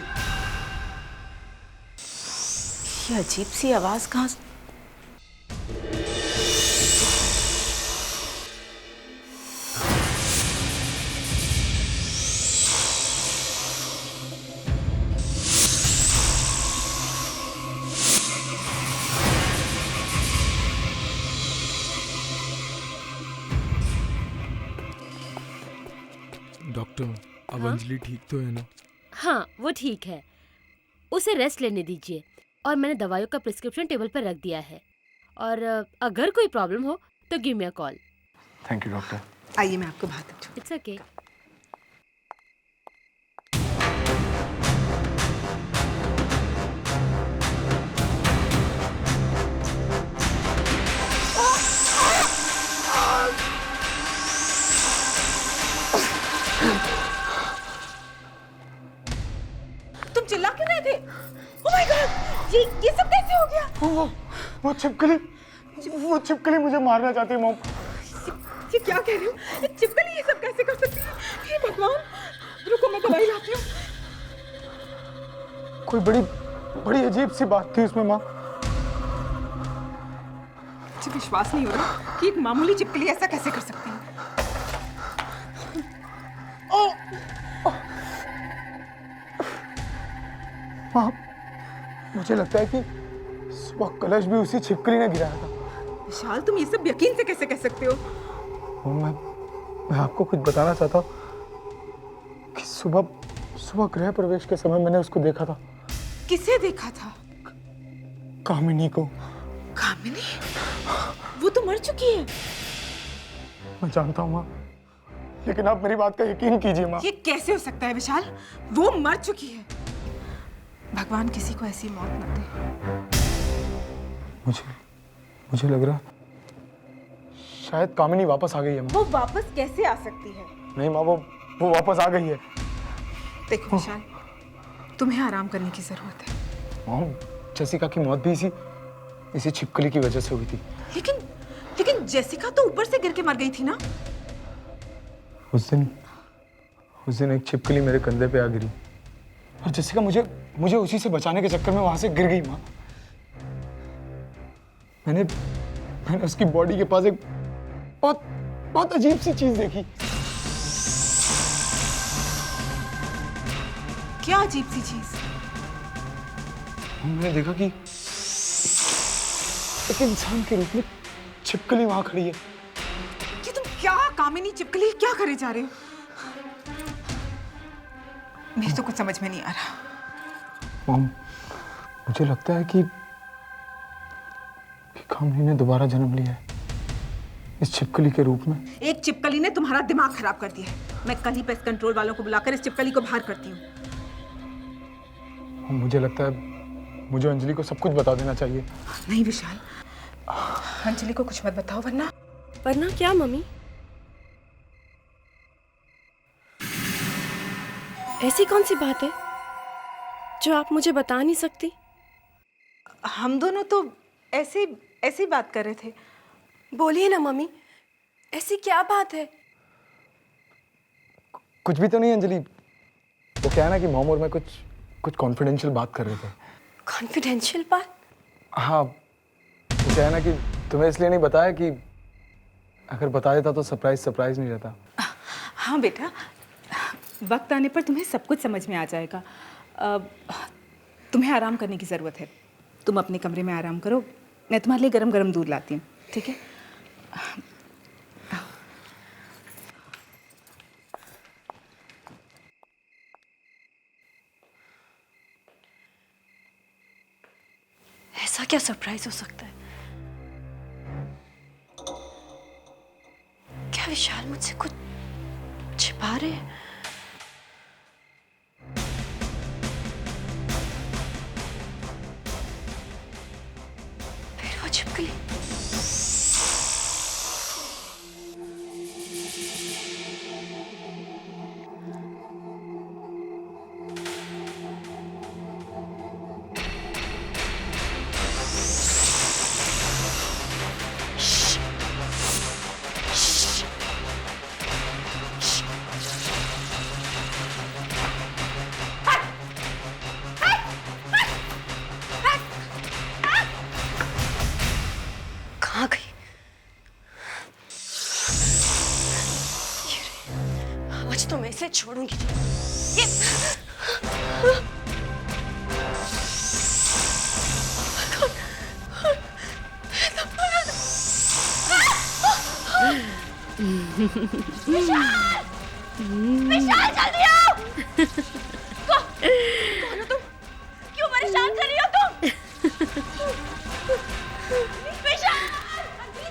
ये अजीब सी आवाज कहाँ से? डॉक्टर, अब अंजलि ठीक तो है ना? हाँ, वो ठीक है। उसे रेस्ट लेने दीजिए और मैंने दवाइयों का प्रिस्क्रिप्शन टेबल पर रख दिया है। और अगर कोई प्रॉब्लम हो तो give me a call. Thank you doctor. आइए मैं आपको बात दूँ। It's okay. तुम चिल्ला क्यों रहे थे? ओह माय गॉड, ये सब कैसे हो गया? वो छिपकली मुझे मारना चाहती है मॉम। ये क्या कह रही हो? ये छिपकली ये सब कैसे कर सकती है? हे भगवान, रुको मैं दवाई लाती हूँ। कोई बड़ी अजीब सी बात थी उसमें माँ। मुझे विश्वास नहीं हो रहा कि एक मामूली छिपकली ऐसा कैसे कर सकती है। माँ, मुझे लगता है कि सुबह कलश भी उसी छिपकली ने गिराया था। विशाल, तुम ये सब यकीन से कैसे कह सकते हो? मैं आपको कुछ बताना चाहता हूँ कि सुबह गृह प्रवेश के समय मैंने उसको देखा था। किसे देखा था? कामिनी को। कामिनी? वो तो मर चुकी है। मैं जानता हूँ माँ, लेकिन आप मेरी बात का यकीन कीजिए माँ। ये कैसे हो सकता है विशाल? वो मर चुकी है। भगवान किसी को ऐसी मौत न दे। मुझे लग रहा शायद कामिनी वापस आ गई है माँ। वो वापस कैसे आ सकती है? नहीं माँ, वो वापस आ गई है। देखो विशाल, तुम्हें आराम करने की जरूरत है। माँ, जेसिका की मौत भी इसी छिपकली की वजह से हुई थी। लेकिन जेसिका तो ऊपर से गिर के मर गई थी ना? उस दिन एक छिपकली मेरे कंधे पे आ गिरी और जेसिका मुझे उसी से बचाने के चक्कर में वहां से गिर गई माँ। मैंने उसकी बॉडी के पास एक बहुत अजीब सी चीज देखी। क्या अजीब सी चीज? मैंने देखा कि एक इंसान के रूप में छिपकली वहां खड़ी है। कि तुम क्या कामिनी छिपकली क्या करे जा रहे हो? मेरे तो कुछ समझ में नहीं आ रहा। मॉम, मुझे लगता है कि कामिनी ने दोबारा जन्म लिया है इस छिपकली के रूप में। एक छिपकली ने तुम्हारा दिमाग खराब कर दिया है। मैं कल ही पेस्ट कंट्रोल वालों को बुलाकर इस छिपकली को बाहर करती हूँ। मुझे लगता है मुझे अंजलि को सब कुछ बता देना चाहिए। नहीं विशाल, अंजलि को कुछ मत बताओ वरना क्या मम्मी? ऐसी कौन सी बात है जो आप मुझे बता नहीं सकती? हम दोनों तो ऐसी बात कर रहे थे। बोलिए ना मम्मी, ऐसी क्या बात है? कुछ भी तो नहीं अंजलि। वो क्या है ना कि मॉम और मैं कुछ कॉन्फिडेंशियल बात कर रहे थे। कॉन्फिडेंशियल बात? हाँ, वो क्या है ना कि तुम्हें इसलिए नहीं बताया कि अगर बता देता तो सरप्राइज नहीं रहता। हाँ बेटा, वक्त आने पर तुम्हें सब कुछ समझ में आ जाएगा। तुम्हें आराम करने की ज़रूरत है। तुम अपने कमरे में आराम करो, मैं तुम्हारे लिए गरम गरम दूध लाती हूँ। ठीक है? ऐसा क्या सरप्राइज हो सकता है? क्या विशाल मुझसे कुछ छिपा रहे हैं? फिर वो छिपकली। कहाँ गई? ये रही। आज तो मैं इसे छोड़ूंगी। ये विशाल जल्दी आओ! कौन हो तुम? क्यों परेशान कर रही हो तुम? विशाल!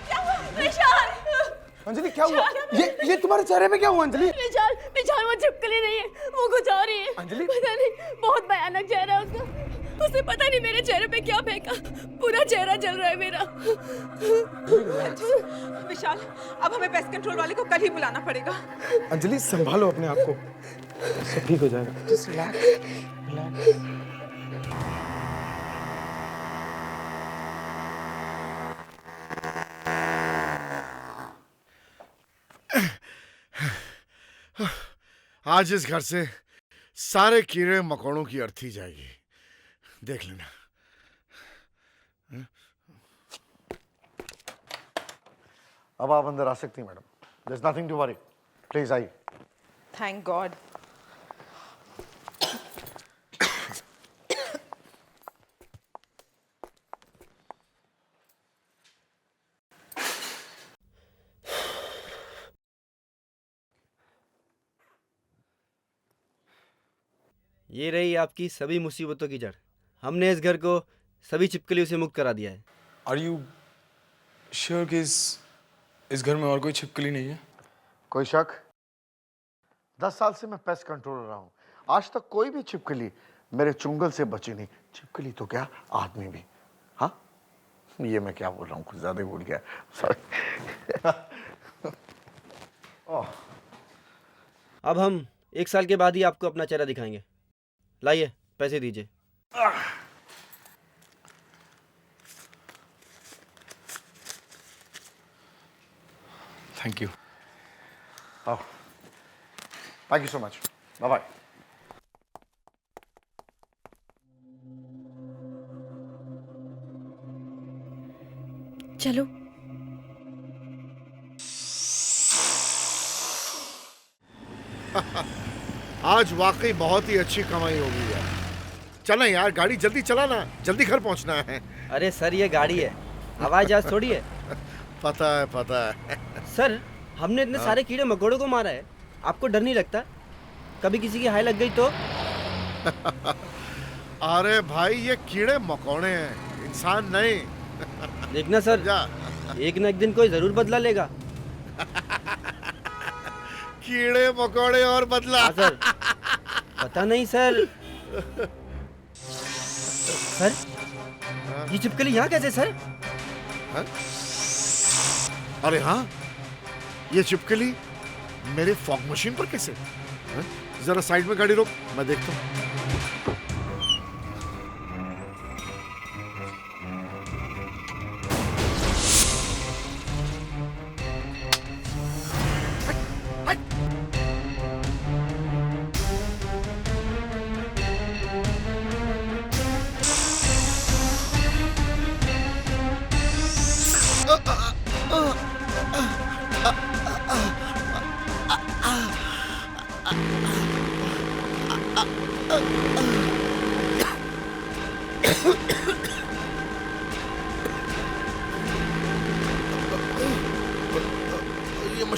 क्या हुआ? विशाल! अंजलि क्या हुआ? ये तुम्हारे चेहरे पे क्या हुआ अंजलि? विशाल, विशाल वो छिपकली नहीं है, वो कुछ और ही है। अंजलि? पता नहीं, बहुत भयानक चेहरा है उसका। उसने पता नहीं मेरे चेहरे पे क्या फेंका, पूरा चेहरा जल रहा है मेरा। विशाल, अब हमें पेस्ट कंट्रोल वाले को कल ही बुलाना पड़ेगा। अंजलि संभालो अपने आप को, सब ठीक हो जाएगा। Just relax, relax. आज इस घर से सारे कीड़े मकोड़ों की अर्थी जाएगी, देख लेना। अब आप अंदर आ सकती हैं madam. There is nothing to worry, please आइए। Thank God. ये रही आपकी सभी मुसीबतों की जड़। हमने इस घर को सभी छिपकलियों से मुक्त करा दिया है। Are you sure कि इस घर में और कोई छिपकली नहीं है? कोई शक? 10 साल से मैं पेस्ट कंट्रोलर रहा हूं, आज तक कोई भी छिपकली मेरे चुंगल से बची नहीं। छिपकली तो क्या, आदमी भी। हाँ, ये मैं क्या बोल रहा हूँ, कुछ ज्यादा ही बोल गया, सॉरी। अब हम 1 साल के बाद ही आपको अपना चेहरा दिखाएंगे। लाइए, पैसे दीजिए। Thank you. Thank you so much, bye bye. चलो। आज वाकई बहुत ही अच्छी कमाई होगी यार। चलें यार, गाड़ी जल्दी चलाना, जल्दी घर पहुंचना है। अरे सर, ये गाड़ी है, हवाई जहाज थोड़ी है। पता है, पता है। सर, हमने इतने सारे कीड़े मकोड़ों को मारा है, आपको डर नहीं लगता? कभी किसी की हाय लग गई तो? अरे भाई, ये कीड़े मकोड़े हैं, इंसान नहीं। देखना सर, एक न एक दिन कोई जरूर बदला लेगा। कीड़े मकोड़े और बदला। हाँ सर, पता नहीं सर। सर, ये छिपकली यहाँ कैसे सर? हा? अरे हाँ, ये छिपकली मेरे फॉग मशीन पर कैसे? हा? जरा साइड में गाड़ी रोक, मैं देखता हूँ।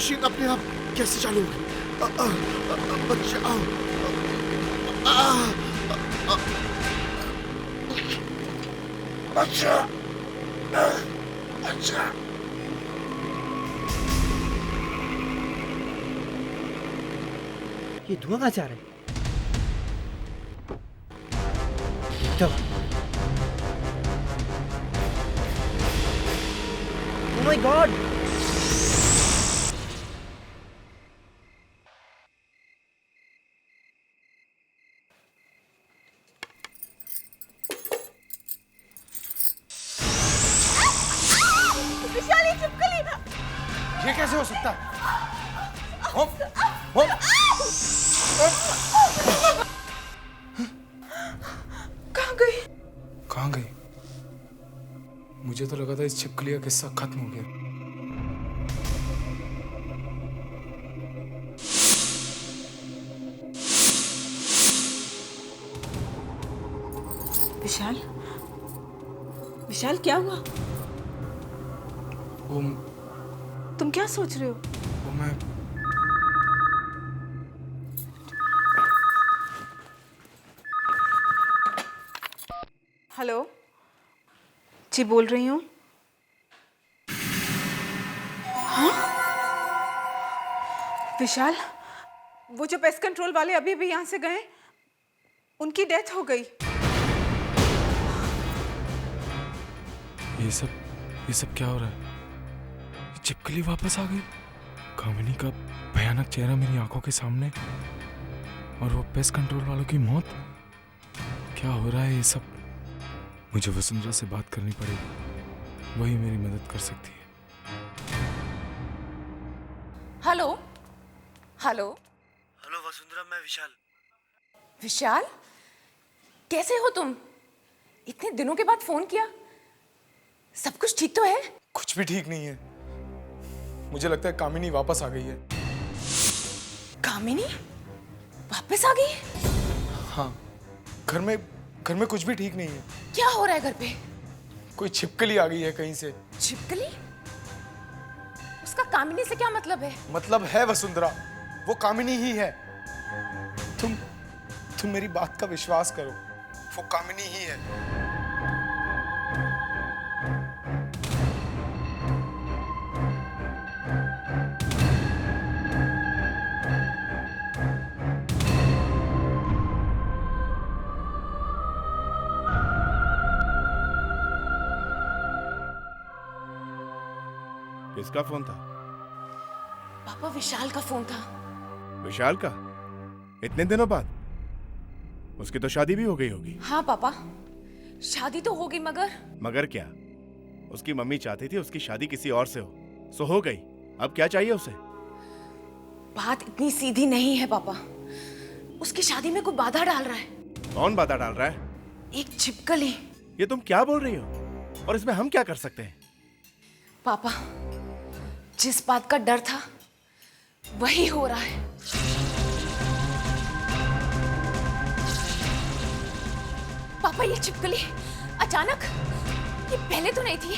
मशीन अपने आप कैसे चालू होगी? बचाओ। अच्छा अच्छा ये धुआं कहाँ से आ रहा है? चल। Oh my God! विशाल, ये छिपकली। ये कैसे हो सकता है? कहाँ गई? कहाँ गई? मुझे तो लगा था इस छिपकली का किस्सा खत्म हो गया। विशाल, विशाल क्या हुआ? वो तुम क्या सोच रहे हो? मैं हेलो जी, बोल रही हूँ। हाँ विशाल, वो जो पेस्ट कंट्रोल वाले अभी अभी यहाँ से गए, उनकी डेथ हो गई। ये सब क्या हो रहा है? छिपकली वापस आ गई। कामिनी का भयानक चेहरा मेरी आंखों के सामने, और वो पेस्ट कंट्रोल वालों की मौत। क्या हो रहा है ये सब? मुझे वसुंधरा से बात करनी पड़ेगी, वही मेरी मदद कर सकती है। हेलो हेलो हेलो वसुंधरा, मैं विशाल। विशाल, कैसे हो तुम? इतने दिनों के बाद फोन किया। सब कुछ ठीक तो है? कुछ भी ठीक नहीं है। मुझे लगता है कामिनी वापस आ गई है। कामिनी वापस आ गई? हाँ, घर में कुछ भी ठीक नहीं है। क्या हो रहा है घर पे? कोई छिपकली आ गई है कहीं से। छिपकली? उसका कामिनी से क्या मतलब है? मतलब है वसुंधरा, वो कामिनी ही है। तुम मेरी बात का विश्वास करो, वो कामिनी ही है। किसका फोन था? पापा, विशाल का फोन था। विशाल का? इतने दिनों बाद? उसकी तो शादी भी हो गई होगी। हाँ पापा, शादी तो हो गई, मगर क्या? उसकी मम्मी चाहती थी उसकी शादी किसी और से हो, सो हो गई। अब क्या चाहिए उसे? बात इतनी सीधी नहीं है पापा। उसकी शादी में कोई बाधा डाल रहा है। कौन बाधा डाल रहा है? एक छिपकली। ये तुम क्या बोल रही हो? और इसमें हम क्या कर सकते हैं? पापा, जिस बात का डर था वही हो रहा है। पापा, ये छिपकली अचानक, ये पहले तो नहीं थी।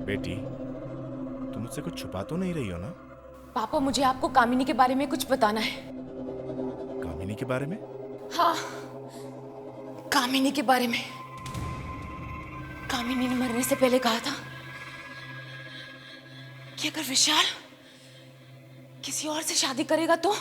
बेटी, तुम मुझसे कुछ छुपा तो नहीं रही हो ना? पापा, मुझे आपको कामिनी के बारे में कुछ बताना है। कामिनी के बारे में? हाँ, कामिनी के बारे में। कामिनी ने मरने से पहले कहा था कि अगर विशाल किसी और से शादी करेगा तो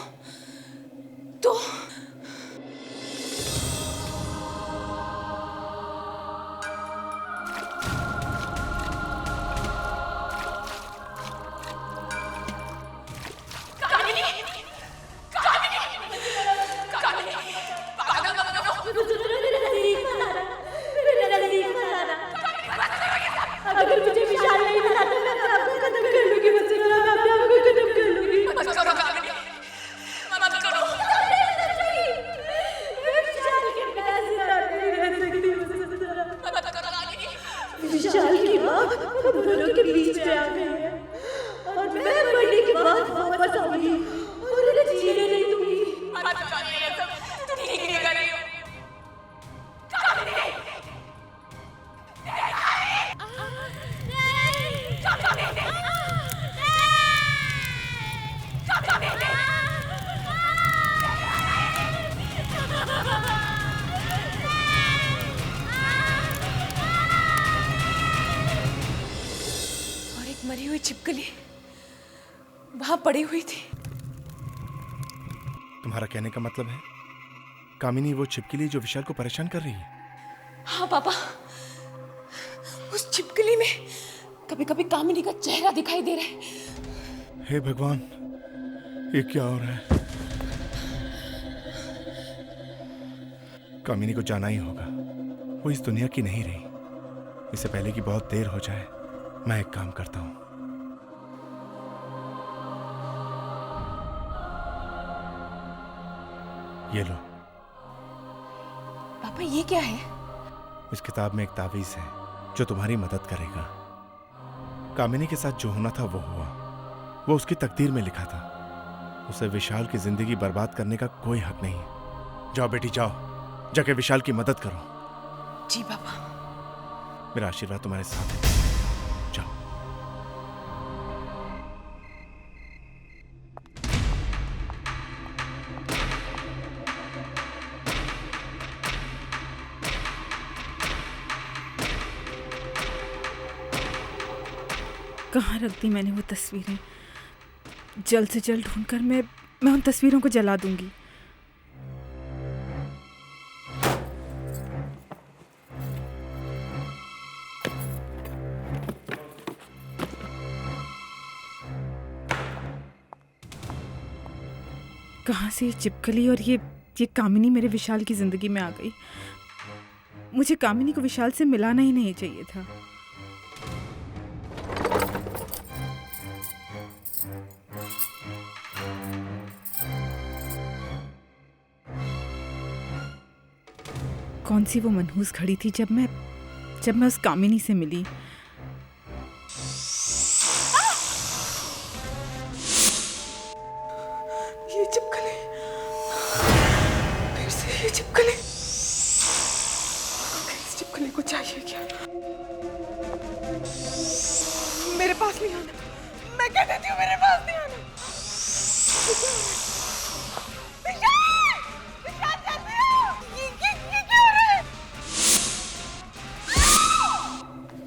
अगर मुझे विशाल नहीं मिला तो मैं आपको खत्म कर लूंगी। वसुंधरा, मैं आपको खत्म कर लूंगी। मत करो कामिनी, मत करो। छिपकली वहां पड़ी हुई थी। तुम्हारा कहने का मतलब है कामिनी वो छिपकली जो विशाल को परेशान कर रही है? हाँ पापा, उस छिपकली में कभी कभी कामिनी का चेहरा दिखाई दे रहा है। हे भगवान, ये क्या हो रहा है? कामिनी को जाना ही होगा, वो इस दुनिया की नहीं रही। इससे पहले कि बहुत देर हो जाए मैं एक काम करता हूं। ये लो। पापा ये क्या है? इस किताब में एक तावीज है जो तुम्हारी मदद करेगा। कामिनी के साथ जो होना था वो हुआ, वो उसकी तकदीर में लिखा था। उसे विशाल की जिंदगी बर्बाद करने का कोई हक नहीं है। जाओ बेटी जाओ, जाके विशाल की मदद करो। जी पापा। मेरा आशीर्वाद तुम्हारे साथ है। जाओ। कहाँ रख दी मैंने वो तस्वीरें? जल्द से जल्द ढूंढकर मैं उन तस्वीरों को जला दूंगी। कहाँ से ये चिपकली और ये कामिनी मेरे विशाल की जिंदगी में आ गई? मुझे कामिनी को विशाल से मिलाना ही नहीं चाहिए था। कौन सी वो मनहूस घड़ी थी जब मैं उस कामिनी से मिली? ये चिपकली, फिर से ये चिपकली। इस चिपकली को चाहिए क्या? मेरे पास नहीं आना, मैं कह देती हूँ मेरे पास नहीं आना।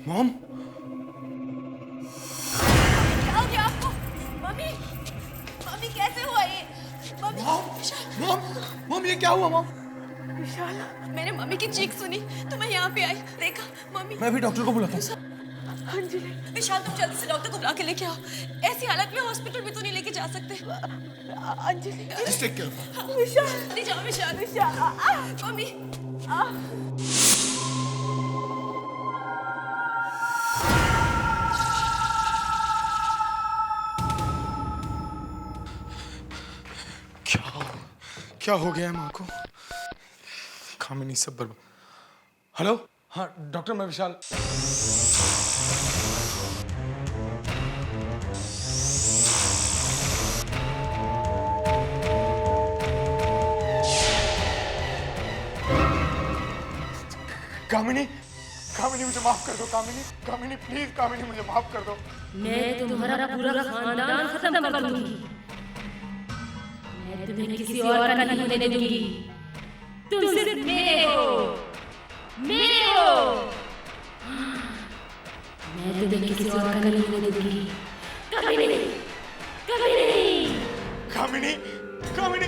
मॉम, क्या हो गया आपको? मम्मी, मम्मी कैसे हुआ ये? मम्मी, मॉम ये क्या हुआ मॉम? विशाल, मैंने मम्मी की चीख सुनी तो मैं यहाँ पे आई। देखा मम्मी। मैं भी डॉक्टर को बुलाता हूँ। अंजलि, विशाल तुम जल्दी से डॉक्टर को बुला के लेके आओ। ऐसी हालत में हॉस्पिटल में तो नहीं लेके जा सकते। अंजलि, विशाल, ले जाओ विशाल। विशाल, मम्मी। क्या हो गया है माँ को? कामिनी सब बर्बाद। हेलो, हाँ डॉक्टर, मैं विशाल। कामिनी, कामिनी मुझे माफ कर दो। कामिनी, कामिनी प्लीज, कामिनी मुझे माफ कर दो। मैं तुम्हारा पूरा खानदान खत्म कर दूंगी। मैं तुम्हें किसी और का नहीं होने दूंगी। तुम सिर्फ मेरे हो, मेरे हो। मैं तुम्हें किसी और का नहीं होने दूंगी। कभी नहीं, कभी नहीं। कामिनी, कामिनी,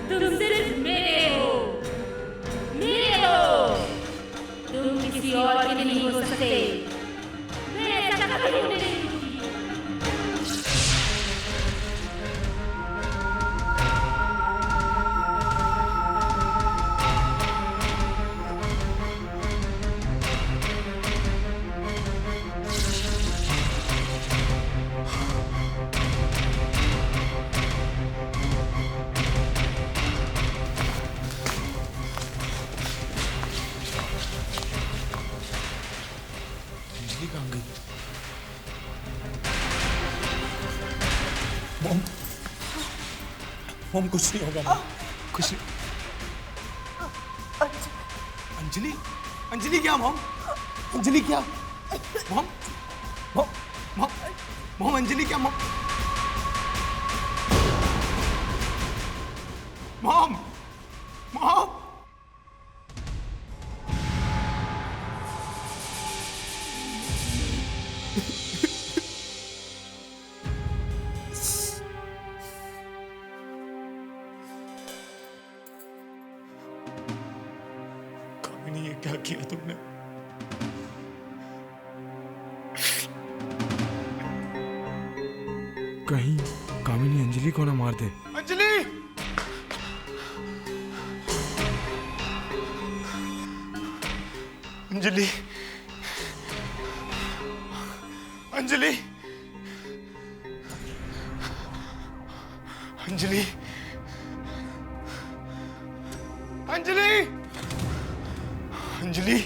तुम सिर्फ मेरे हो, मेरे हो। तुम किसी और के नहीं हो सकते। मैं ऐसा कभी नहीं होने दूंगी। मॉम कुछ नहीं होगा मॉम, कुछ नहीं। अंजलि, अंजलि क्या मॉम? अंजलि क्या? Mom, mom, mom, mom Anjali क्या मॉम? मॉम, मॉम, क्या किया तुमने? कहीं कामिनी अंजलि को ना मार दे। अंजलि! अंजलि! अंजलि! अंजलि! अंजलि! अंजलि!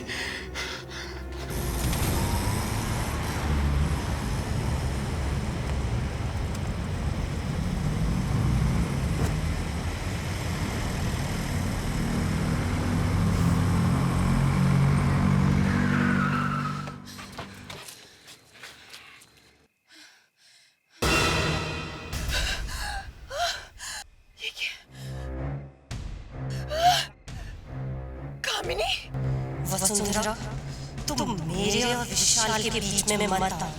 वसुंधरा, तुम मेरे और विशाल के बीच में मत आओ।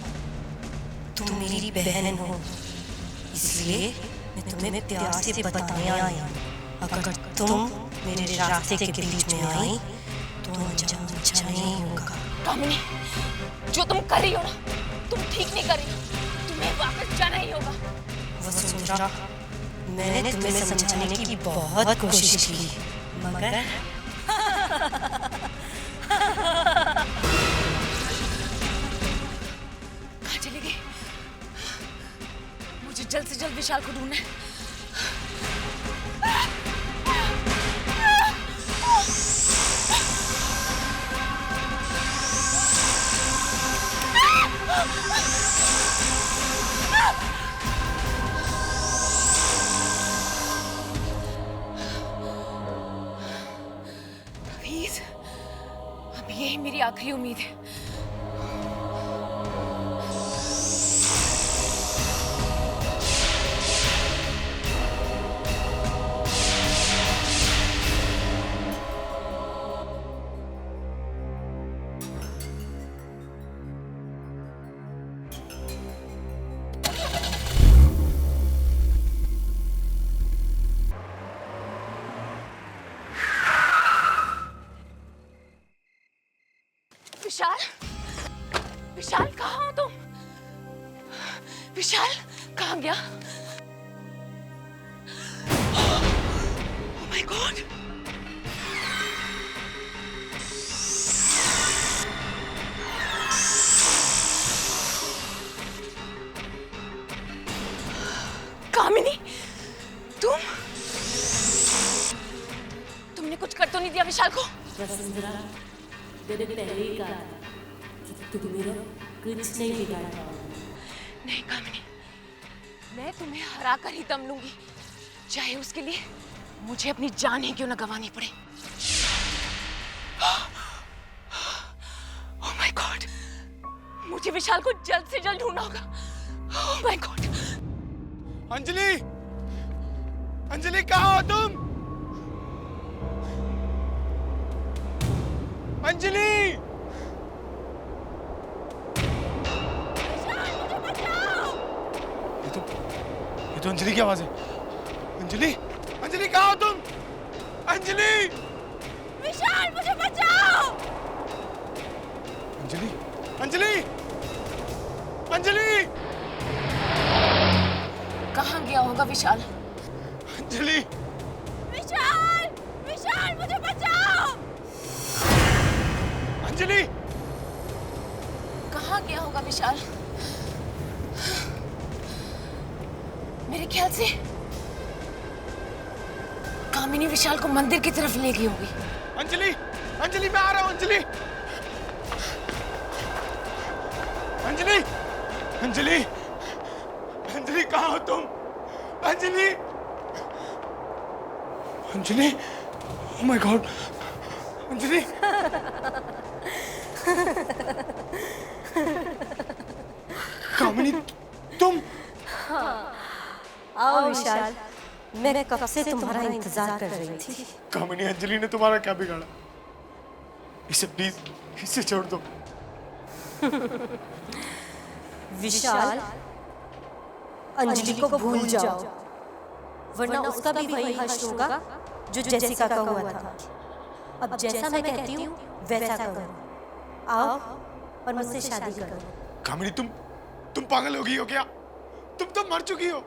तुम मेरी बहन हो, इसलिए मैं तुम्हें प्यार से बताने आई हूँ। अगर तुम मेरे रास्ते के बीच में आई तो अंजाम अच्छा नहीं होगा। कामिनी, जो तुम कर रही हो ना, तुम ठीक नहीं कर रही हो। तुम्हें वापस जाना ही होगा। वसुंधरा, मैंने तुम्हें समझाने की बहुत कोशिश की, मगर कहाँ चली गई? मुझे जल्द से जल्द विशाल को ढूंढना है। प्लीज, अब यही मेरी आखिरी उम्मीद है। विशाल, विशाल कहाँ हो तुम? विशाल कहाँ गया? ओह माय गॉड! कामिनी, तुमने कुछ कर तो नहीं दिया विशाल को? मैंने पहले ही कहा कि तुम मेरा कुछ नहीं बिगाड़ पाओगे। नहीं कामिनी, मैं तुम्हें हरा कर ही दम लूंगी, चाहे उसके लिए मुझे अपनी जान ही क्यों न गंवानी पड़े। ओह माय गॉड, मुझे विशाल को जल्द से जल्द ढूंढना होगा। ओह माय गॉड! अंजलि! अंजलि कहाँ हो तुम? अंजलि! ये तो अंजलि की आवाज है। अंजलि! अंजलि कहाँ हो तुम? अंजलि! विशाल मुझे बचाओ! अंजलि! अंजलि! अंजलि! कहाँ गया होगा विशाल? अंजलि! विशाल! विशाल मुझे बचाओ! अंजलि! कहाँ गया होगा विशाल? मेरे ख्याल से कामिनी विशाल को मंदिर की तरफ ले गई होगी। अंजलि! अंजलि मैं आ रहा हूँ। अंजलि! अंजलि! अंजलि! अंजलि कहाँ हो तुम? Anjali! Anjali! Oh my God! Anjali! Kamini तुम? आओ विशाल, मैं कब से तुम्हारा इंतजार कर रही थी। कामिनी, अंजलि ने तुम्हारा क्या बिगाड़ा? इसे प्लीज इसे छोड़ दो। विशाल, अंजलि को भूल जाओ, वरना उसका भी वही हश्र होगा जो जेसिका का हुआ था। अब जैसा मैं कहती हूँ वैसा करो। आओ और मुझसे शादी करो। कामिनी, तुम पागल हो गई हो क्या? तुम तो मर चुकी हो।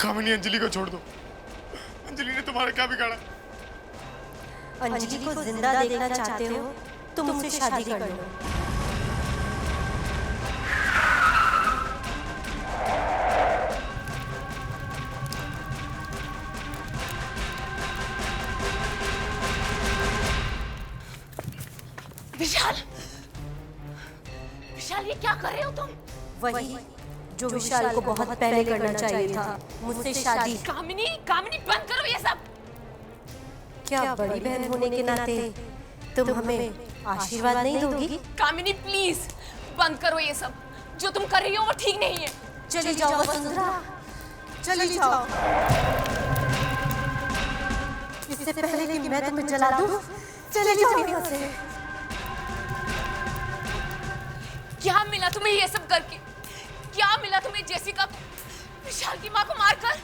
कामिनी, अंजलि को छोड़ दो। अंजलि ने तुम्हारा क्या बिगाड़ा? अंजलि को जिंदा देखना चाहते हो तो मुझसे शादी कर लो। विशाल, विशाल ये क्या कर रहे हो तुम? वही जो विशाल को बहुत पहले करना चाहिए था, मुझसे शादी। कामिनी, कामिनी बंद करो ये सब। क्या बड़ी बहन होने के नाते तुम हमें आशीर्वाद नहीं दोगी? कामिनी प्लीज बंद करो ये सब। जो तुम कर रही हो वो ठीक नहीं है। चली जाओ वसुंधरा, चली जाओ। इससे पहले कि मैं तुम्हें जला दूं, चली जाओ यहाँ से। क्या मिला तुम्हें ये सब करके? क्या मिला तुम्हें जेसिका को, विशाल की माँ को मारकर?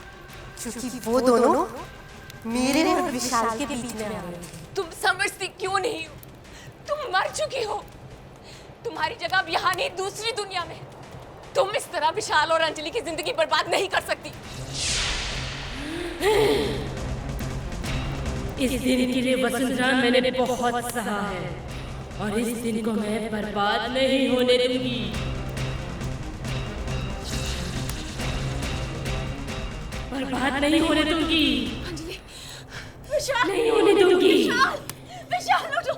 क्योंकि वो दोनों मेरे और विशाल के बीच में आ रहे थे। तुम समझती क्यों नहीं हो? तुम मर चुकी हो। तुम्हारी जगह अब यहाँ नहीं, दूसरी दुनिया में। तुम इस तरह विशाल और अंजलि की जिंदगी बर्बाद नहीं कर सकती। इस दिन के लिए वसुंधरा मैंने बहुत सहा है और इस दिन को मैं बर्बाद नहीं होने दूंगी। बर्बाद नहीं होने दूंगी। विशाल नहीं होने दूंगी। विशाल, विशाल उठो।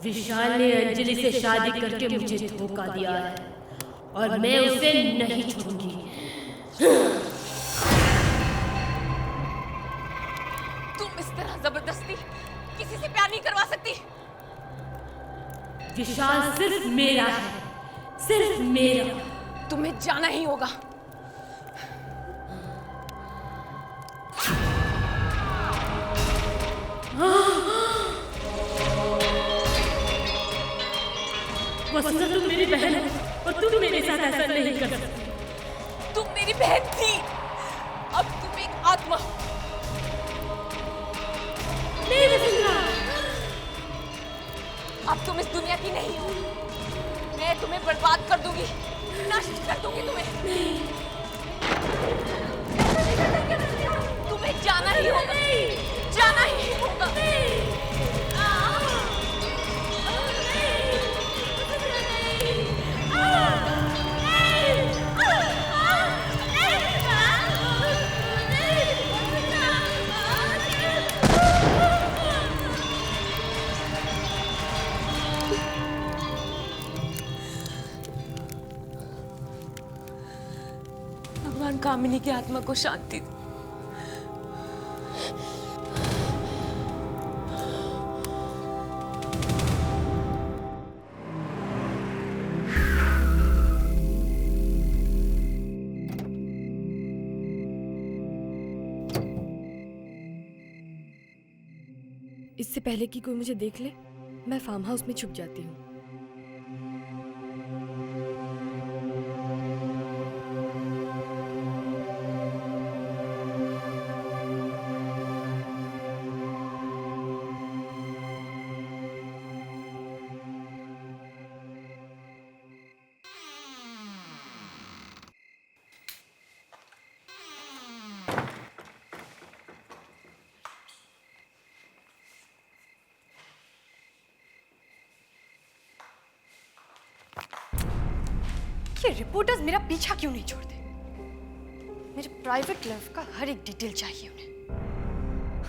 विशाल ने अंजलि से शादी करके मुझे धोखा दिया है और मैं उसे नहीं छोड़ूंगी। तुम इस तरह जबरदस्ती किसी से प्यार नहीं करवा सकती। विशाल सिर्फ मेरा है, सिर्फ मेरा। तुम्हें जाना ही होगा। वसुंधरा तुम मेरी बहन हो और तुम मेरे साथ ऐसा नहीं कर सकती। तुम मेरी बहन थी, अब तुम एक आत्मा हो। नहीं वसुंधरा, अब तुम इस दुनिया की नहीं हो। मैं तुम्हें बर्बाद कर दूंगी, नष्ट कर दूंगी तुम्हें। तुम्हें जाना ही होगा, जाना ही होगा। भगवान कामिनी की आत्मा को शांति दे। इससे पहले कि कोई मुझे देख ले, मैं फार्म हाउस में छुप जाती हूँ। ये रिपोर्टर्स मेरा पीछा क्यों नहीं छोड़ते? मेरे प्राइवेट लाइफ का हर एक डिटेल चाहिए उन्हें।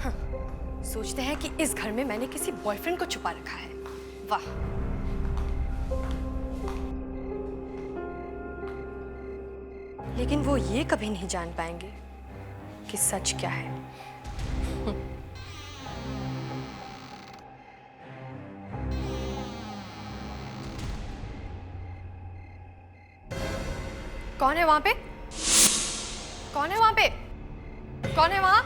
हाँ, सोचते हैं कि इस घर में मैंने किसी बॉयफ्रेंड को छुपा रखा है। वाह। लेकिन वो ये कभी नहीं जान पाएंगे कि सच क्या है। कौन है वहां पे? कौन है वहां पे? कौन है वहां?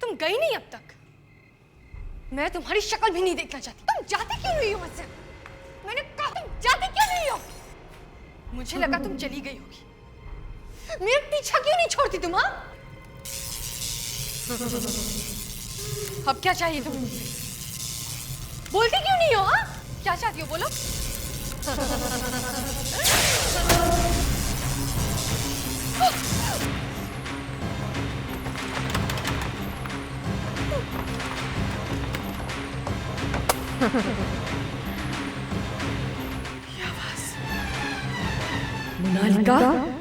तुम गई नहीं अब तक। मैं तुम्हारी शक्ल भी नहीं देखना चाहती। तुम जाती क्यों नहीं हो मुझसे? मैंने कहा तुम जाती क्यों नहीं हो? मुझे लगा तुम चली गई होगी। मेरा पीछा क्यों नहीं छोड़ती तुम? हाँ, अब क्या चाहिए तुम्हें मुझसे? बोलती क्यों नहीं हो? हाँ, क्या चाहती हो बोलो? मोनालिका,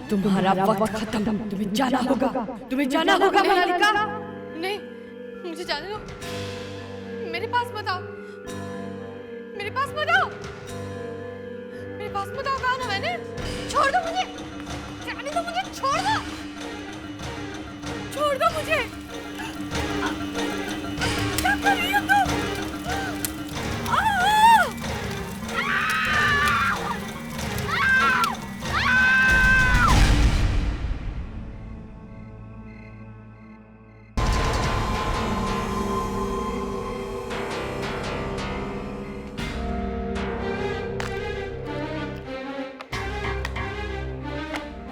तुम्हारा वक्त खत्म। तुम्हें जाना होगा, तुम्हें जाना होगा मोनालिका। नहीं, मुझे जाने दो। मेरे पास मत आओ, मेरे पास मत आओ, मेरे पास मत आओ। कहा ना मैंने, छोड़ दो मुझे, जाने दो मुझे, छोड़ दो, छोड़ दो मुझे। क्या कर रही हो तुम?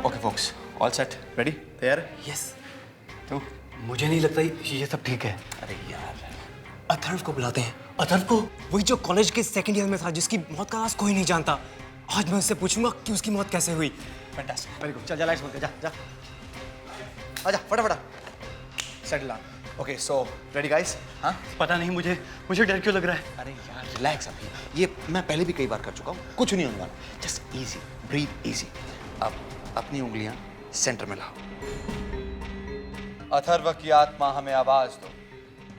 Okay folks, all set, ready, तैयार? यस। तो मुझे नहीं लगता ये सब ठीक है। अरे यार, अथर्व को बुलाते हैं। अथर्व को, वही जो कॉलेज के सेकंड ईयर में था, जिसकी मौत का राज कोई नहीं जानता। आज मैं उससे पूछूंगा कि उसकी मौत कैसे हुई। Fantastic, very good. चल जा, लाइट्स बंद कर, जा जा, आजा फटाफट, settle down. Okay, so ready guys? हाँ, पता नहीं मुझे डर क्यों लग रहा है। अरे यार रिलैक्स अभी, ये मैं पहले भी कई बार कर चुका हूँ, कुछ नहीं होने वाला। Just easy, breathe easy. अब अपनी उंगलियां सेंटर में लाओ। अथर्व की आत्मा हमें आवाज दो।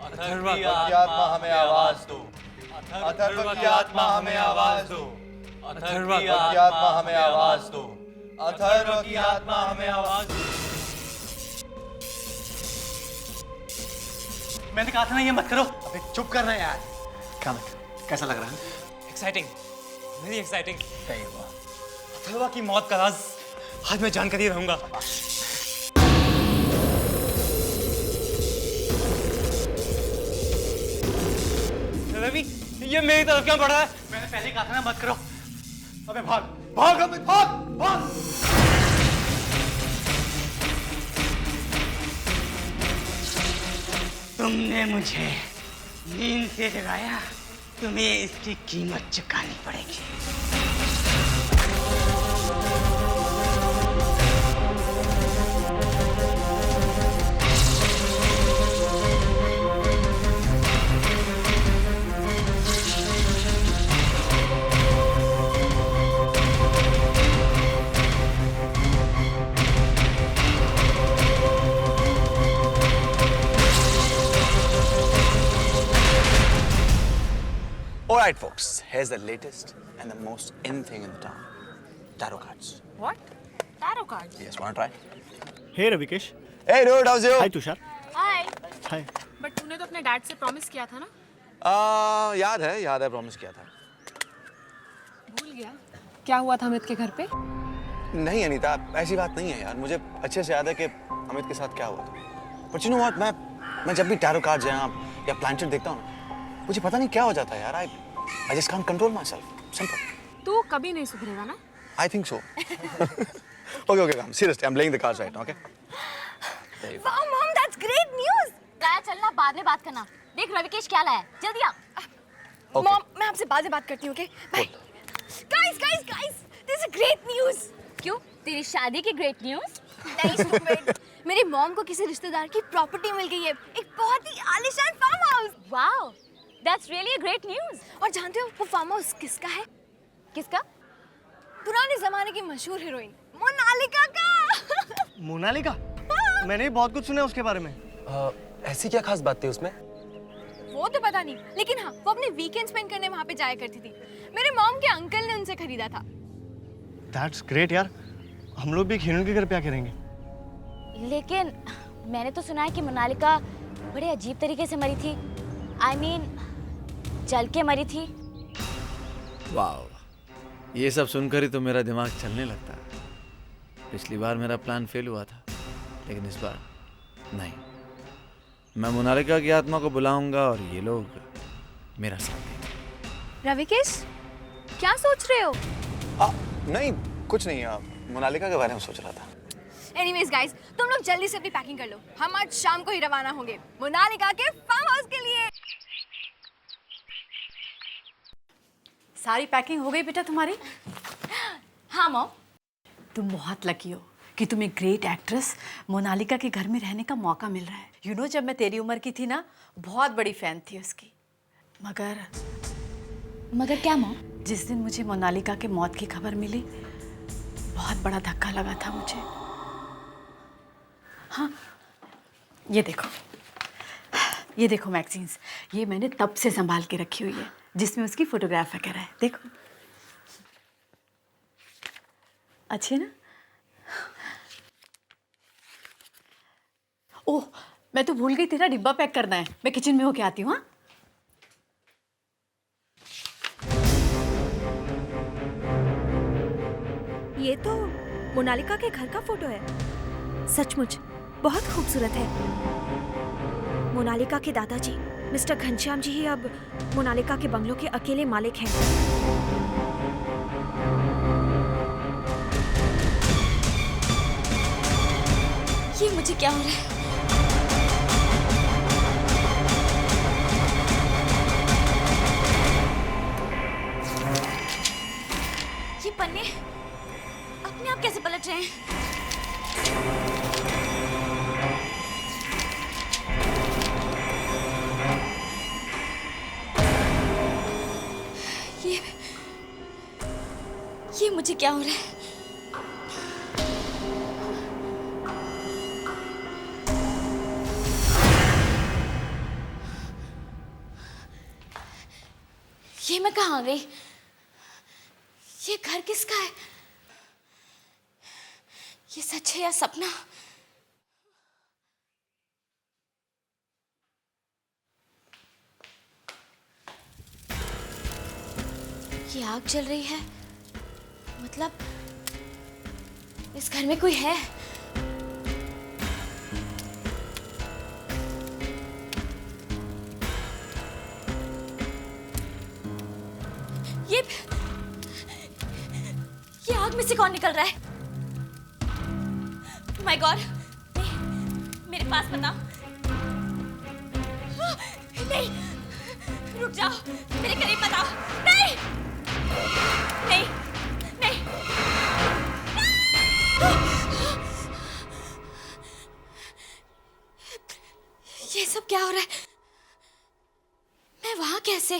अथर्व की आत्मा हमें आवाज दो। अथर्व की आत्मा हमें आवाज दो। अथर्व की आत्मा हमें आवाज दो। अथर्व की आत्मा हमें आवाज दो। मैंने कहा था ना ये मत करो। अबे चुप करना यार। कैसा लग रहा है? Exciting, very exciting. सही हुआ। अथर्व की मौत का राज आज मैं जानकर ही रहूंगा। रवि, ये मेरी तरफ क्यों बढ़ रहा है? मैंने पहले कहा था ना मत करो। अबे भाग भाग, अबे भाग भाग। तुमने मुझे नींद से जगाया, तुम्हें इसकी कीमत चुकानी पड़ेगी। All right, folks. Here's the latest and the most in thing in the town. Tarot cards. What? Tarot cards? Yes, wanna try? Hey Ravikesh. Hey, dude, how's you? Hi Tushar. Hi. Hi. But तूने तो अपने dad से promise किया था ना? याद है, promise किया था। भूल गया? क्या हुआ था अमित के घर पे? नहीं अनीता, ऐसी बात नहीं है यार। मुझे अच्छे से याद है कि अमित के साथ क्या हुआ था। But you know what? मैं जब भी टैरो कार्ड्स या प्लैनेट देखता हूँ, मुझे पता नहीं क्या हो जाता है यार। I just can't control myself. Simple. तू कभी नहीं सुधरेगा ना? I think so. Okay, come. Seriously, I'm laying the cards right now, okay? Wow, Mom, that's great news. गाया चलना, बाद में बात करना। देख रविकेश क्या लाया, जल्दी आ। मॉम, मैं आपसे बाद में बात करती हूँ, okay? Bye. Guys, this is great news. क्यों? तेरी शादी की ग्रेट न्यूज़? नहीं stupid. मेरी मॉम को किसी रिश्तेदार की प्रॉपर्टी मिल गई है, एक बहुत ही आलीशान farm house. Wow, that's really a great news. और जानते हो वो फार्म हाउस किसका है? किसका? पुराने जमाने की मशहूर हीरोइन मोनालिका का। मोनालिका? मैंने बहुत कुछ सुना है उसके बारे में। ऐसी क्या खास बात थी उसमें? वो तो पता नहीं, लेकिन हाँ, वो अपने वीकेंड स्पेंड करने वहाँ पे जाया करती थी। मेरे मॉम के अंकल ने उनसे खरीदा था। That's great यार। हम लोग भी एक हीरोइन के घर पे आके रहेंगे। लेकिन मैंने तो सुना है कि मोनालिका बड़े अजीब तरीके से मरी थी। I mean, जल के मरी थी। वाह, ये सब सुनकर ही तो मेरा दिमाग चलने लगता है। पिछली बार मेरा प्लान फेल हुआ था, लेकिन इस बार नहीं। मैं मोनालिका की आत्मा को बुलाऊंगा और ये लोग मेरा साथ देंगे। रविकेश, क्या सोच रहे हो? नहीं, कुछ नहीं, मोनालिका के बारे में सोच रहा था। एनीवेज गाइस, तुम लोग जल्दी से अपनी पैकिंग कर लो। हम आज शाम को ही रवाना होंगे मोनालिका के फार्म हाउस के लिए। सारी पैकिंग हो गई बेटा तुम्हारी? हाँ मॉम। तुम बहुत लकी हो कि तुम्हें ग्रेट एक्ट्रेस मोनालिका के घर में रहने का मौका मिल रहा है। यू नो, जब मैं तेरी उम्र की थी ना, बहुत बड़ी फैन थी उसकी। मगर क्या मॉम? जिस दिन मुझे मोनालिका के मौत की खबर मिली, बहुत बड़ा धक्का लगा था मुझे। हाँ, ये देखो मैगजीन्स, ये मैंने तब से संभाल के रखी हुई है, जिसमें उसकी फोटोग्राफ वगैरह है। देखो, अच्छी है ना? ओह, मैं तो भूल गई, तेरा डिब्बा पैक करना है। मैं किचन में होके आती हूँ। हाँ, ये तो मोनालिका के घर का फोटो है। सचमुच बहुत खूबसूरत है। मोनालिका के दादाजी मिस्टर घनश्याम जी ही अब मोनालिका के बंगलों के अकेले मालिक हैं। ये मुझे क्या हो रहा है? ये पन्ने अपने आप कैसे पलट रहे हैं? ये मुझे क्या हो रहा है? ये मैं कहाँ आ गई? ये घर किसका है? ये सच है या सपना? ये आग जल रही है, मतलब इस घर में कोई है। ये आग में से कौन निकल रहा है? माय गॉड, मेरे पास बताओ। नहीं, रुक जाओ, मेरे करीब बताओ। नहीं नहीं नहीं, ये सब क्या हो रहा है? मैं वहां कैसे?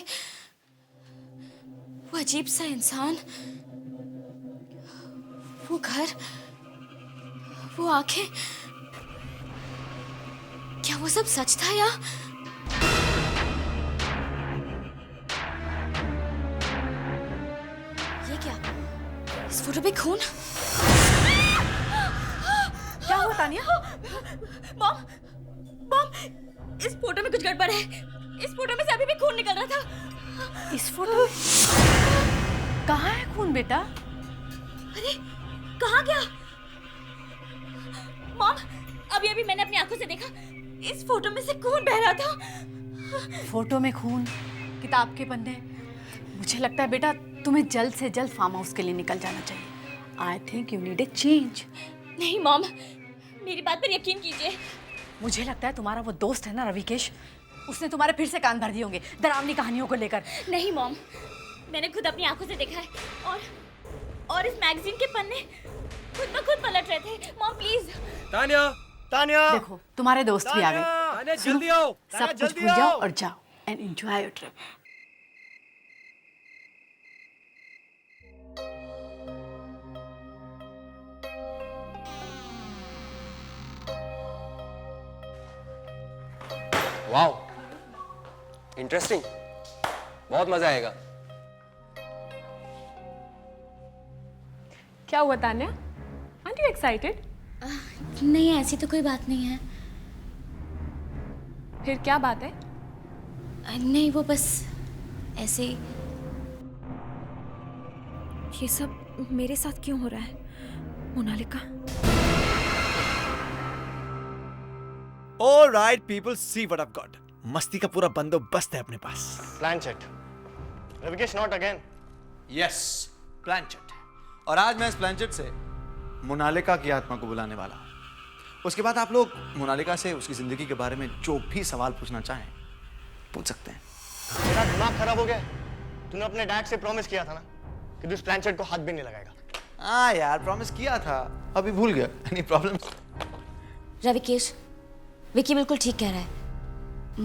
वो अजीब सा इंसान, वो घर, वो आंखें, क्या वो सब सच था या? ये क्या? इस फोटो पे खून? क्या हुआ तानिया? मॉम, इस फोटो में कुछ गड़बड़ है। इस फोटो में से अभी भी खून निकल रहा था। इस फोटो में? कहाँ है खून बेटा? अरे कहाँ गया? मॉम, अभी मैंने अपनी आंखों से देखा, इस फोटो में से खून बह रहा था। फोटो में खून, किताब के पन्ने। मुझे लगता है बेटा तुम्हें जल्द से जल्द फार्म हाउस के लिए निकल जाना चाहिए। I think you need a change. नहीं मॉम, मेरी बात पर यकीन कीजिए। मुझे लगता है तुम्हारा वो दोस्त है ना रविकेश, उसने तुम्हारे फिर से कान भर दिए होंगे डरावनी कहानियों को लेकर। नहीं मॉम, मैंने खुद अपनी आंखों से देखा है, और इस मैगजीन के पन्ने खुद ब खुद पलट रहे थे। Mom please. तानिया देखो, तुम्हारे दोस्त भी आ गए। जल्दी आओ, सब कुछ भूल जाओ और जाओ and enjoy your trip. Wow, interesting, बहुत मजा आएगा। क्या हुआ तान्या? Aunt you excited? नहीं, ऐसी तो कोई बात नहीं है। फिर क्या बात है? नहीं, वो बस ऐसे ही। ये सब मेरे साथ क्यों हो रहा है Monalika? All right, people, see what I've got. मस्ती का पूरा बंदोबस्त है अपने पास। Planchette, Ravikesh, not again. Yes, Planchet. और आज मैं इस प्लैंचेट से मोनालिका की आत्मा को बुलाने वाला हूं। उसके बाद आप लोग मोनालिका से उसकी जिंदगी के बारे में जो भी सवाल पूछना चाहें पूछ सकते हैं। तेरा दिमाग खराब हो गया? तूने अपने डैड से प्रॉमिस किया था ना कि तू इस प्लैंचेट को हाथ भी नहीं लगाएगा। हाँ यार, प्रॉमिस किया था, अभी भूल गया। Any problem? रविकेश, विकी बिल्कुल ठीक कह रहा है।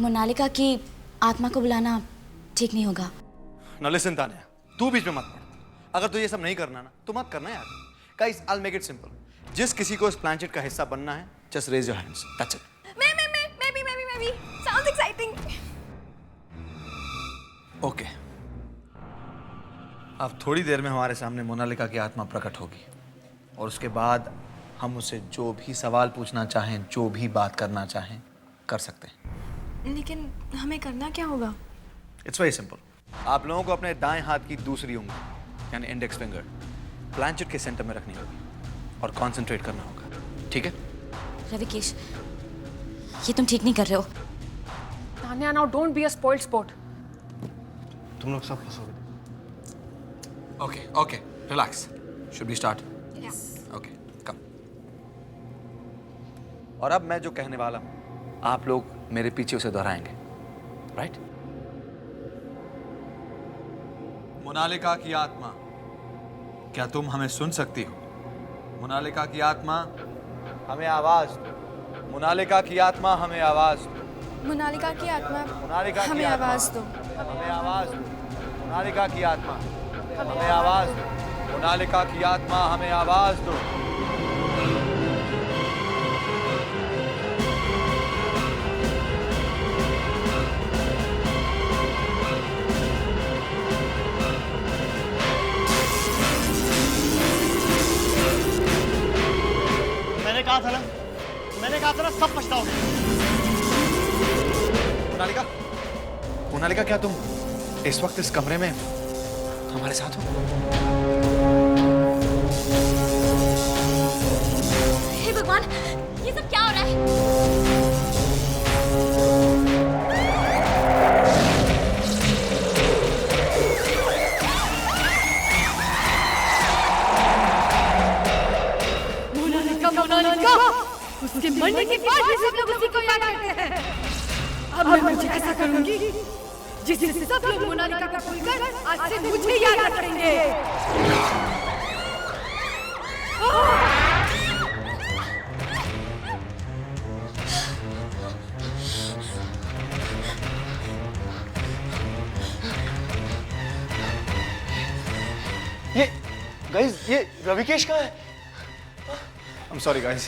मोनालिका की आत्मा को बुलाना ठीक नहीं होगा। Now listen तान्या, तू बीच में मत पड़। अगर तू ये सब नहीं करना ना तो मत करना यार। Guys, I'll make it simple. जिस किसी को इस प्लैंचेट का हिस्सा बनना है, just raise your hands. That's it. मैं भी। Sounds exciting. Okay. अब थोड़ी देर में हमारे सामने मोनालिका की आत्मा प्रकट होगी और उसके बाद हम उसे जो भी सवाल पूछना चाहें, जो भी बात करना चाहें, कर सकते हैं। लेकिन हमें करना क्या होगा? It's very simple. आप लोगों को अपने दाएं हाथ की दूसरी उंगली यानी इंडेक्स फिंगर प्लैंचेट के सेंटर में रखनी होगी और कंसंट्रेट करना होगा, ठीक है? रविकेश, ये तुम ठीक नहीं कर रहे हो। Tanya, now don't be a spoiled sport. तुम लोग सब फंसोगे। Okay, relax. Should we start? Yes. Okay, come. और अब मैं जो कहने वाला हूं, आप लोग मेरे पीछे उसे दोहराएंगे, राइट? मोनालिका की आत्मा, क्या तुम हमें सुन सकती हो? मोनालिका की आत्मा, हमें आवाज दो। मोनालिका की आत्मा, हमें आवाज दो। मोनालिका की आत्मा, मोनालिका की हमें आत्मा, आवाज दो। हमें आवाज दो। मोनालिका की आत्मा, हमें आवाज दो। मोनालिका की आत्मा, हमें आवाज दो। मैंने कहा था ना सब पछताओगे। मोनालिका, क्या तुम इस वक्त इस कमरे में हमारे साथ हो? हे भगवान, ये सब क्या हो रहा है? मोनालिका, उसके मरने के बाद भी सब लोग उसी को याद करते हैं। अब मैं कुछ ऐसा करूंगी जिससे सब लोग मोनालिका को भूलकर आज से मुझे याद करेंगे। ये गाइस, ये रविकेश कहाँ है? I'm sorry guys.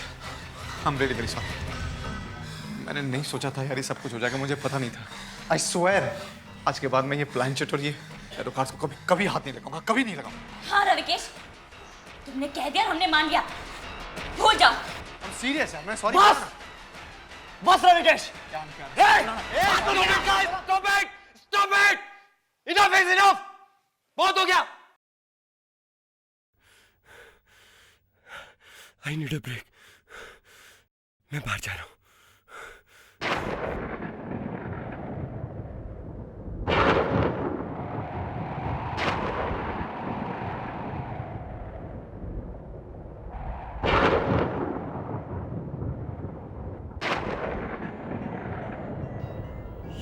I'm really very sorry. मैंने नहीं सोचा था यार ये सब कुछ हो जाएगा, मुझे पता नहीं था। I swear, आज के बाद मैं ये प्लैंचेट और ये एरोकार्ड्स को कभी हाथ नहीं लगाऊंगा, कभी नहीं लगाऊंगा। हाँ रविकेश, तुमने कह दिया, हमने मान लिया। भूल जाओ। I'm serious यार, मैं sorry। बस Ravikesh. Stop it! Enough is enough! बहुत हो गया। I need a break. मैं बाहर जा रहा हूँ।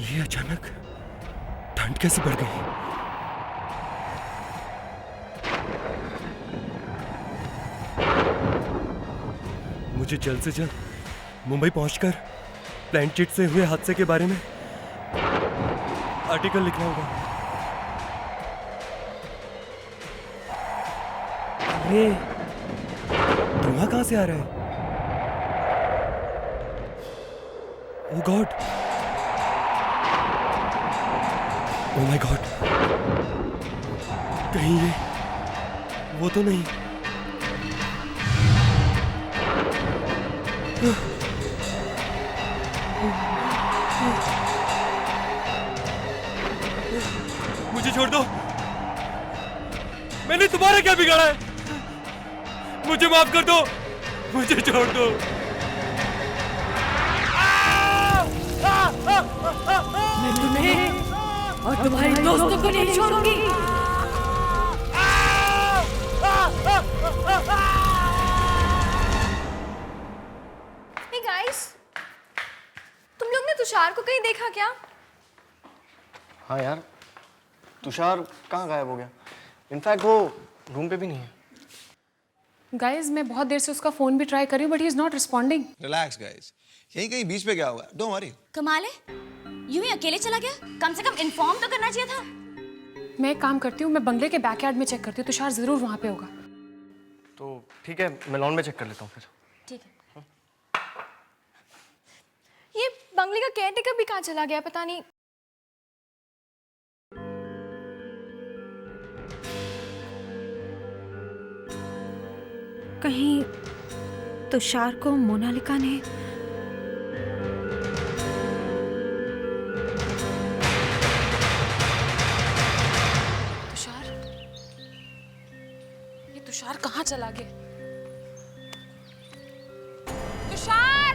ये अचानक ठंड कैसे बढ़ गई? मुझे जल्द से जल्द मुंबई पहुंचकर प्लैंचेट से हुए हादसे के बारे में आर्टिकल लिखना होगा। ये धुआं कहां से आ रहा है? ओह गॉड, ओह माय गॉड, कहीं ये वो तो नहीं? मुझे छोड़ दो, मैंने तुम्हारा क्या बिगाड़ा है? मुझे माफ कर दो, मुझे छोड़ दो। मैं तुम्हें और तुम्हारे दोस्तों को नहीं छोड़ूंगी। Hey guys, तुम लोग ने तुषार को कहीं देखा क्या? हाँ यार, तुषार कहाँ गायब हो गया? इनफैक्ट वो रूम पे भी नहीं है। गाइस मैं बहुत देर से उसका फोन भी ट्राई कर रही हूँ but he is not responding. Relax guys, यहीं कहीं बीच पे गया होगा, डोंट वरी। कमाल है, यूं ही अकेले चला गया? कम से कम इन्फॉर्म तो करना चाहिए था। मैं एक काम करती हूँ, मैं बंगले के बैकयार्ड में चेक करती हूँ, तुषार जरूर वहाँ पे होगा। तो ठीक है, मैं लॉन में चेक कर लेता हूँ फिर। ठीक है। ये बंगले का केयरटेकर भी कहाँ चला गया पता नहीं। कहीं तुषार को मोनालिका ने तुषार, ये तुषार कहाँ चला गया? तुषार!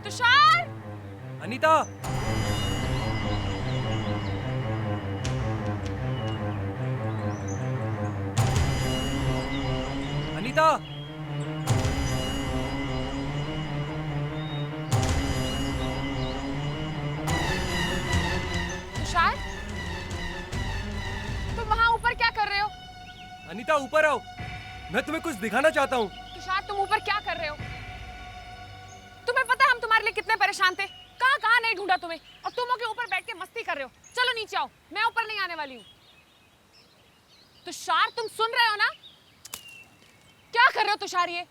तुषार! अनीता! अनीता! तुषार, तुम वहाँ ऊपर क्या कर रहे हो? अनीता ऊपर आओ, मैं तुम्हें कुछ दिखाना चाहता हूँ। तुषार तुम ऊपर क्या कर रहे हो? तुम्हें पता है हम तुम्हारे लिए कितने परेशान थे, कहाँ कहाँ नहीं ढूंढा तुम्हें, और तुम के ऊपर बैठ के मस्ती कर रहे हो। चलो नीचे आओ, मैं ऊपर नहीं आने वाली हूँ। तुषार तुम सुन रहे हो ना? क्या कर रहे हो तुषार ये?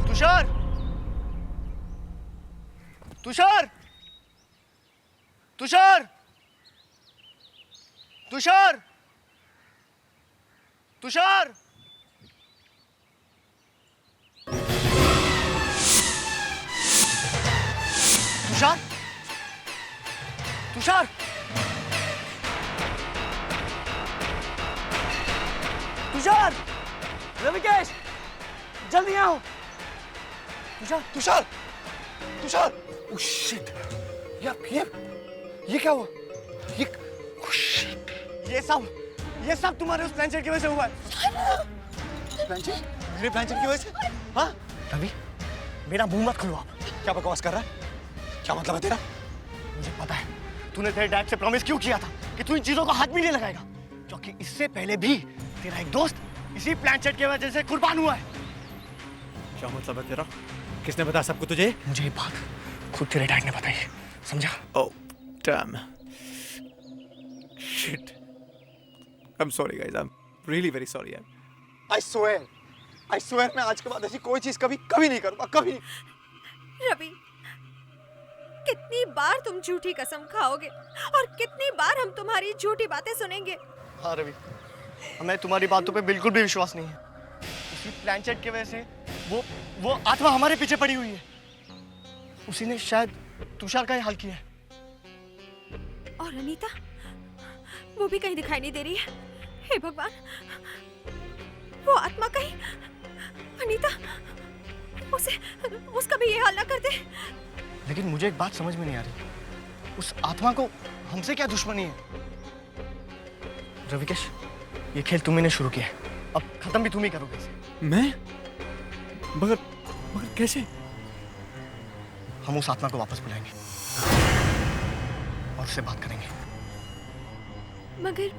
तुषार! तुषार! तुषार! तुषार! तुषार! तुषार! तुषार! तुषार! रविकेश, जल्दी आओ। तुषार! तुषार! तुषार! Oh shit! यार ये क्या हुआ? ये सब तुम्हारे उस प्लेनचेट की वजह से हुआ है। प्लेनचेट? मेरे प्लेनचेट की वजह से? हाँ? रवि, मेरा मुंह मत खुलवा। क्या बकवास कर रहा है? क्या मतलब है तेरा? मुझे पता है तूने तेरे डैड से प्रॉमिस क्यों किया था कि तू इन चीजों को हाथ भी नहीं लगाएगा, क्योंकि इससे पहले भी तेरा एक दोस्त इसी प्लेनचेट की वजह से कुर्बान हुआ है। क्या मतलब है तेरा? किसने बताया सबको तुझे? मुझे ये बात खुद तेरे डैड ने बताई, समझा? Oh, damn. Shit. I'm sorry guys. I'm really very sorry यार. I swear मैं आज के बाद ऐसी कोई चीज कभी नहीं करूंगा, कभी नहीं। रवि, कितनी बार तुम झूठी कसम खाओगे और कितनी बार हम तुम्हारी झूठी बातें सुनेंगे? हाँ रवि, हमें तुम्हारी बातों पे बिल्कुल भी विश्वास नहीं है। इसी प्लेनचेट की वजह से वो आत्मा हमारे पीछे पड़ी हुई है। उसी ने शायद तुषार का ही हाल किया है। और अनीता, वो भी कहीं दिखाई नहीं दे रही है। हे भगवान, वो आत्मा कहीं, अनीता, उसका भी ये हाल ना कर दे। लेकिन मुझे एक बात समझ में नहीं आ रही, उस आत्मा को हमसे क्या दुश्मनी है? रविकेश, ये खेल तुमने शुरू किया है, अब खत्म भी तुम ही करोगे इसे। मैं? मगर कैसे? हम उस आत्मा को वापस बुलाएंगे और उससे बात करेंगे। मगर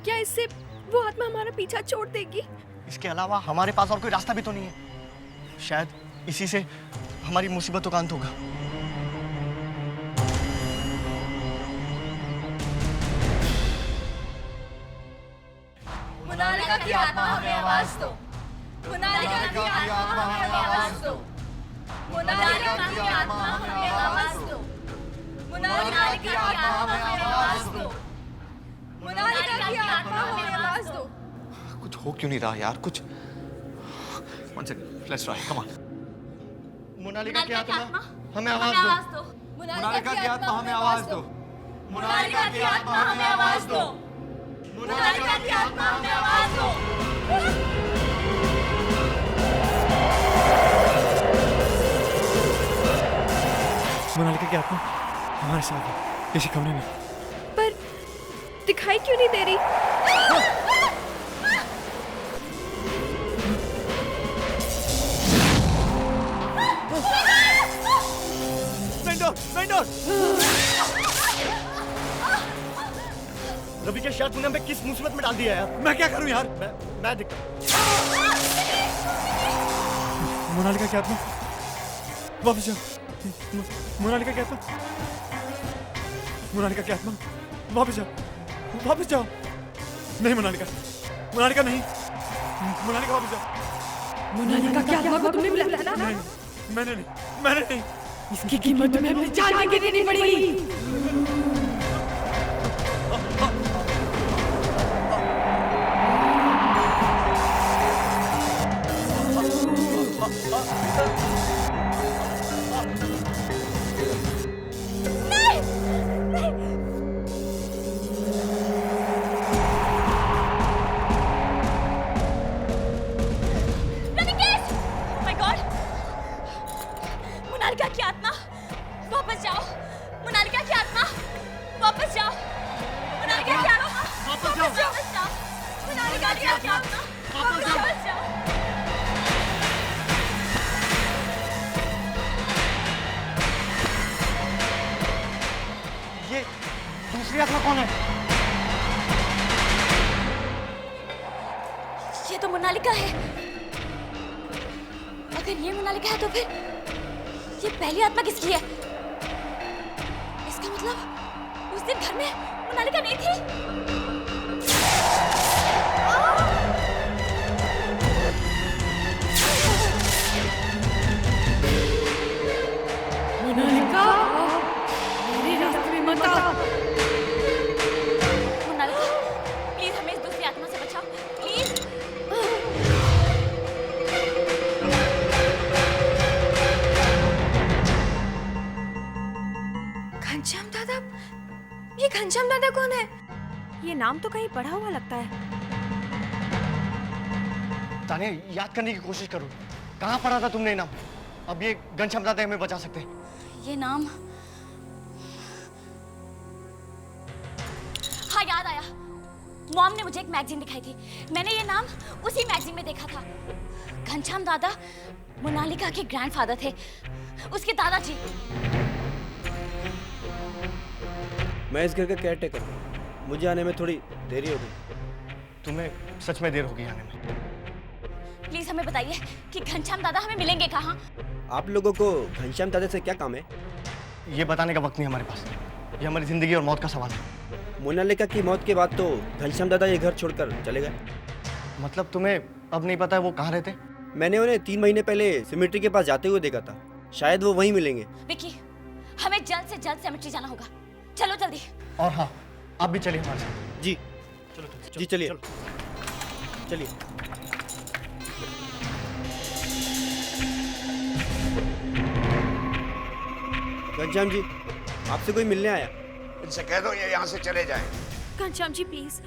क्या इससे वो आत्मा हमारा पीछा छोड़ देगी? इसके अलावा हमारे पास और कोई रास्ता भी तो नहीं है। शायद इसी से हमारी मुसीबतों का अंत होगा। मोनालिका की आत्मा हमें आवाज दो। मोनालिका की आत्मा हमें आवाज दो। मोनालिका की आत्मा हमें आवाज दो। मोनालिका की आत्मा हमें आवाज दो। मोनालिका की आत्मा हमें आवाज दो। कुछ हो क्यों नहीं रहा यार? कुछ One second, let's try, come on. Monalika की आत्मा हमें आवाज दो। मोनालिका की आत्मा हमें आवाज दो। मोनालिका की आत्मा हमें आवाज दो। मोनालिका की आत्मा हमें आवाज दो। मोनालिका की आत्मा हमारे साथ है, किसी कमरे में। पर दिखाई क्यों नहीं दे रही? रवि के शायद तूने हमें किस मुसीबत में डाल दिया यार। मैं क्या करूं यार? मैं दिख मोनालिका की आत्मा वापस जाओ। मोनालिका की आत्मा, मोनालिका की आत्मा वापस जाओ, वापस जाओ। नहीं मोनालिका, मोनालिका नहीं, मोनालिका वापस जाओ। मोनालिका की आत्मा को तुमने बुलाया था ना? मैंने नहीं। इसकी कीमत तुम्हें अपनी जान के देनी पड़ेगी। मोनालिका की आत्मा वापस जाओ। मोनालिका की आत्मा वापस जाओ। मोनालिका की आत्मा वापस जाओ। मोनालिका की आत्मा वापस जाओ। ये दूसरी आत्मा कौन है? ये तो मोनालिका है। अगर ये मोनालिका है तो फिर ये पहली आत्मा किसकी है? इसका मतलब उस दिन घर में मोनालिका नहीं थी। मोनालिका, मेरे रास्ते में मत आ। मोनालिका, प्लीज हमें इस दूसरी आत्मा से बचाओ, प्लीज। घनश्याम दादा, ये घनश्याम दादा कौन है? ये नाम तो कहीं पढ़ा हुआ लगता है। ताने, याद करने की कोशिश करो, कहाँ पढ़ा था तुमने नाम? अब ये घनश्याम दादा हमें बचा सकते हैं। ये नाम, हाँ याद आया। मॉम ने मुझे एक मैगजीन दिखाई थी, मैंने ये नाम उसी मैगजीन में देखा था। घनश्याम दादा मोनालिका के ग्रैंडफादर थे, उसके दादाजी। मैं इस घर का केयरटेकर हूँ, मुझे आने में थोड़ी देरी हो गई। तुम्हें सच में देर होगी आने में। प्लीज हमें बताइए कि घनश्याम दादा हमें मिलेंगे कहाँ? आप लोगों को घनश्याम दादा से क्या काम है? ये बताने का वक्त नहीं हमारे पास। ये हमारी जिंदगी और मौत का सवाल है। मोनालिका की मौत के बाद तो घनश्याम दादा ये घर छोड़कर चले गए। मतलब तुम्हें अब नहीं पता है वो कहाँ रहते? मैंने उन्हें 3 महीने पहले सिमेट्री के पास जाते हुए देखा था, शायद वो वहीं मिलेंगे। विकी, हमें जल्द से जल्द सेमेट्री जाना होगा, चलो जल्दी। और हाँ, आप भी चलिए हमारे साथ। जी जी चलिए चलिए। घनश्याम जी, आपसे कोई मिलने आया। इनसे कह दो ये यहाँ से चले जाएं। घनश्याम जी प्लीज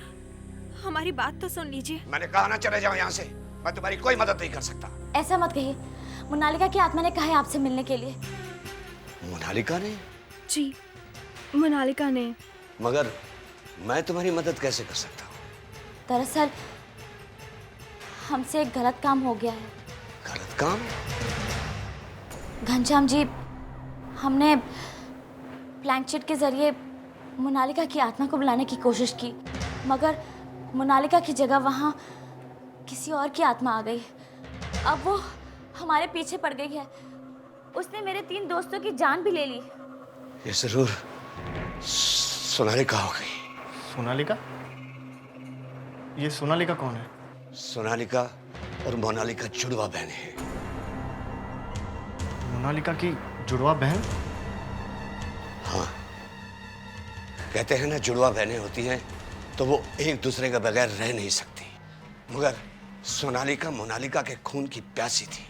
हमारी बात तो सुन लीजिए। मैंने कहा ना चले जाओ यहाँ से, मैं तुम्हारी कोई मदद नहीं कर सकता। ऐसा मत कहिए, मोनालिका की आत्मा ने कहा है आपसे मिलने के लिए। मोनालिका ने? जी, मोनालिका ने। मगर मैं तुम्हारी मदद कैसे कर सकता हूँ? दरअसल हमसे एक गलत काम हो गया है। गलत काम? घनश्याम जी, हमने प्लैंकचिट के जरिए मोनालिका की आत्मा को बुलाने की कोशिश की, मगर मोनालिका की जगह वहाँ किसी और की आत्मा आ गई। अब वो हमारे पीछे पड़ गई है। उसने मेरे 3 दोस्तों की जान भी ले ली। ये जरूर सोनालिका हो गई। सोनालिका? ये सोनालिका कौन है? सोनालिका और मोनालिका जुड़वा बहन है। मोनालिका की जुड़वा बहन? हाँ, कहते हैं ना जुड़वा बहनें होती हैं तो वो एक दूसरे के बगैर रह नहीं सकती। मगर सोनालिका मोनालिका के खून की प्यासी थी।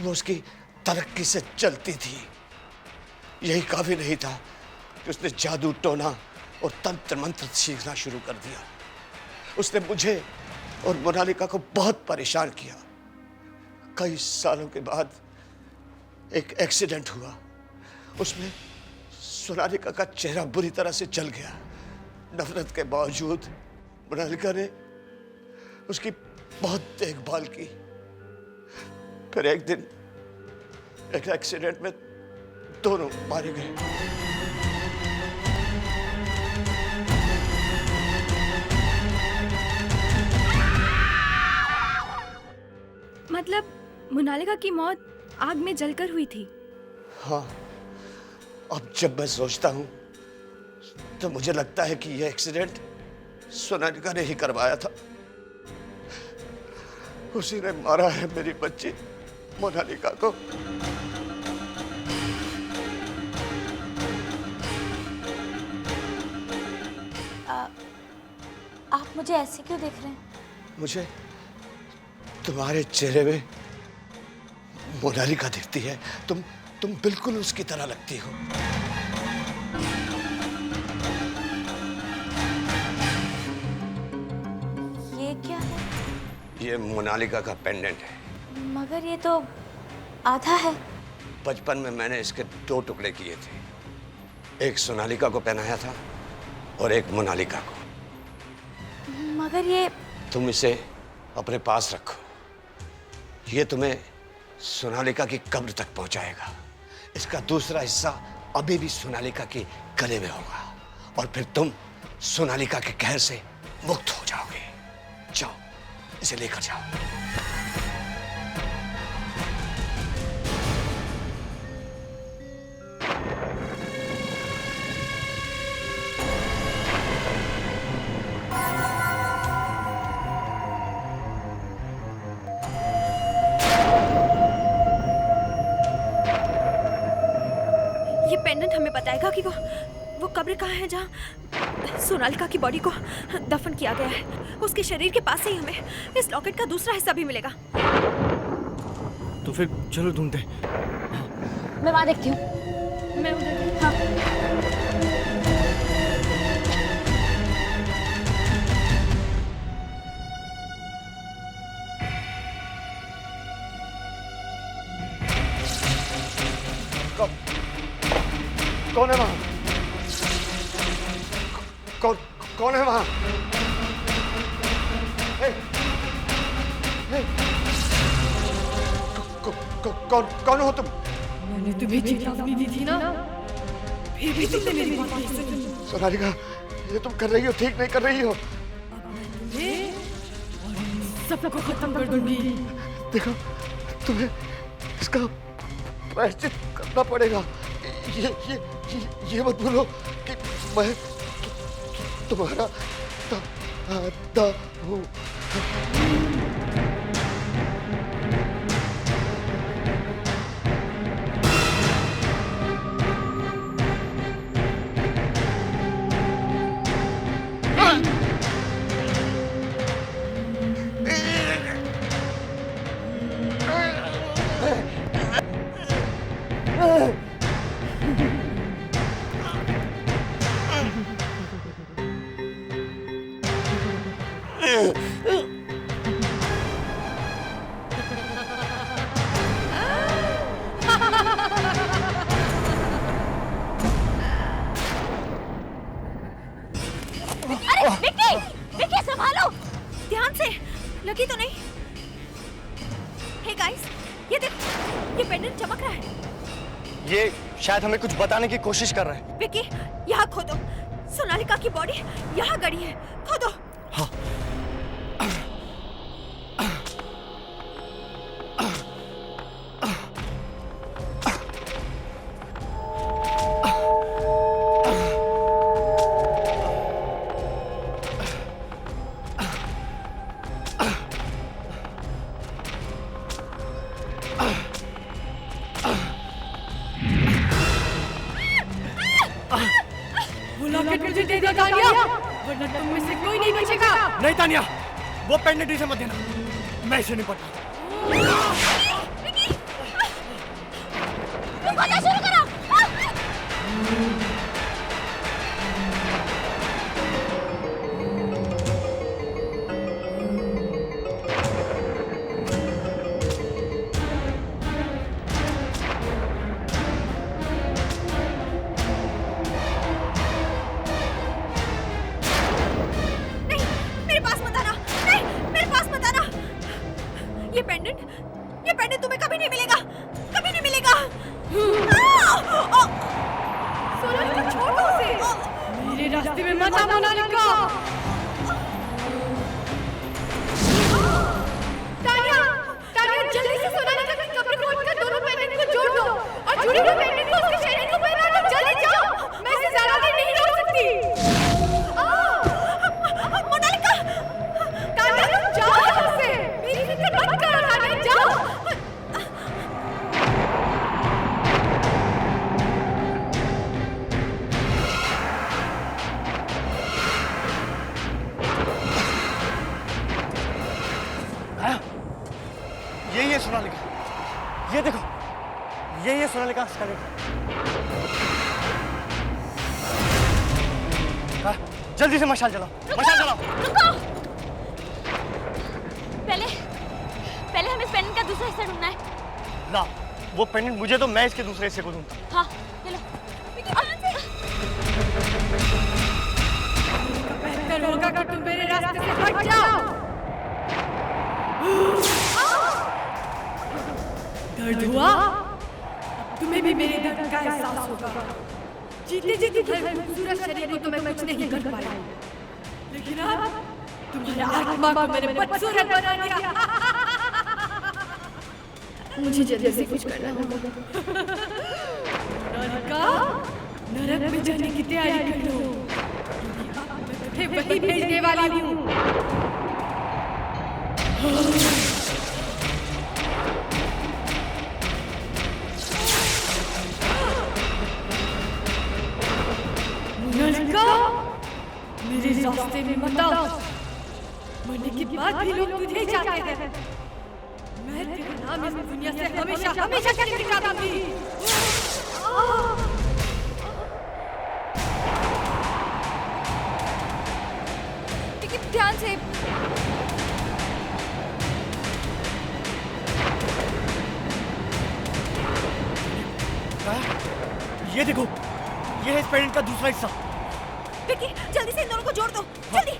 वो उसकी तरक्की से चलती थी। यही काफी नहीं था कि उसने जादू टोना और तंत्र मंत्र सीखना शुरू कर दिया। उसने मुझे और मोनालिका को बहुत परेशान किया। कई सालों के बाद एक एक्सीडेंट हुआ। उसमें मोनालिका का चेहरा बुरी तरह से जल गया। नफरत के बावजूद मोनालिका ने उसकी बहुत देखभाल की। फिर एक दिन एक एक्सीडेंट में दोनों मारे गए। मतलब मोनालिका की मौत आग में जलकर हुई थी? हाँ, अब जब मैं सोचता हूँ तो मुझे लगता है कि यह एक्सीडेंट सोनालिका ने ही करवाया था। उसी ने मारा है मेरी बच्ची मोनालिका को। आप मुझे ऐसे क्यों देख रहे हैं? मुझे तुम्हारे चेहरे में मोनालिका दिखती है। तुम बिल्कुल उसकी तरह लगती हो। ये क्या है? ये मोनालिका का पेंडेंट है। मगर ये तो आधा है। बचपन में मैंने इसके 2 टुकड़े किए थे। एक सोनालिका को पहनाया था और एक मोनालिका को। मगर ये तुम इसे अपने पास रखो। ये तुम्हें सोनालिका की कब्र तक पहुंचाएगा। इसका दूसरा हिस्सा अभी भी सोनालिका के गले में होगा और फिर तुम सोनालिका के कहर से मुक्त हो जाओगे। जाओ, इसे लेकर जाओ। ये पेंडेंट हमें बताएगा कि वो कब्र कहाँ है जहाँ सोनालिका की बॉडी को दफन किया गया है। उसके शरीर के पास से ही हमें इस लॉकेट का दूसरा हिस्सा भी मिलेगा। तो फिर चलो ढूंढते। मैं वहां देखती हूँ। मैं उधर। हाँ। कौन है वहां? कौन है वहां? कौन हो तुम? मैंने तुम्हें चेतावनी दी थी ना, फिर भी तुमने मेरी बात नहीं सुनी। सोनालिका, ये तुम कर रही हो ठीक नहीं कर रही हो। सबको खत्म कर दूंगी। देखो, तुम्हें इसका प्रायश्चित करना पड़ेगा। ये मत भूलो कि मैं तुम्हारा दादा हूँ। विक्की, संभालो, ध्यान से, लगी तो नहीं? हे गाइस, ये देखो, ये पेंडेंट चमक रहा है। ये शायद हमें कुछ बताने की कोशिश कर रहा है। विक्की, यहाँ खोदो। सोनालिका की बॉडी यहाँ गड़ी है, खोदो। हाँ। वरना तुम में से कोई नहीं बचेगा। नहीं तानिया, वो पेंडेंट इसे मत देना, मैं इसे नहीं पढ़ता। ये पेंडेंट तुम्हें कभी नहीं मिलेगा, कभी नहीं मिलेगा। सोनालिका छोड़ दो उसे, मेरे रास्ते में मत आ मोनालिका। तानिया, तानिया जल्दी से सोनालिका की कब्र खोदकर दोनों पेंडेंट को जोड़ दो और जुड़ी हुई पेंडेंट को उसके शरीर को पहना दो। जल्दी जाओ, मैं इसे ज्यादा देर नहीं रोक सकती। मोनालिका, तानिया तुम जाओ यहाँ से, मेरी फिक्र मत करो तानिया, जाओ। यही है सोनालिका, ये देखो, यही है सोनालिका का स्केलेटन। जल्दी से मशाल जलाओ, मशाल जलाओ। रुको, पहले हमें पेन का दूसरा हिस्सा ढूंढना है। ला, वो पेंडेंट मुझे तो, मैं इसके दूसरे हिस्से को दूंगा। हाँ, ये लो। बेहतर होगा कि तुम मेरे रास्ते से हट जाओ। दर्द हुआ? तुम्हें भी मेरे दर्द का एहसास होगा। जीते जीते खूबसूरत शरीर को तो मैं कुछ नहीं कर पाई, लेकिन अब तुम्हारी आत्मा को मैंने बदसूरत बना दिया। मुझे जल्दी से कुछ करना होगा। मोनालिका, नरक में जाने की तैयारी कर लो, क्योंकि मैं वही भेजने वाली हूँ। मोनालिका, मेरे रास्ते में मत आओ। मरने के बाद भी लोग तुझे ही चाहते हैं। मैं तेरा नाम इस दुनिया से हमेशा हमेशा के लिए मिटा दूंगी। लेकिन ध्यान से। ये देखो, ये है इस पेंडेंट का दूसरा हिस्सा। विक्की, जल्दी से इन दोनों को जोड़ दो, जल्दी।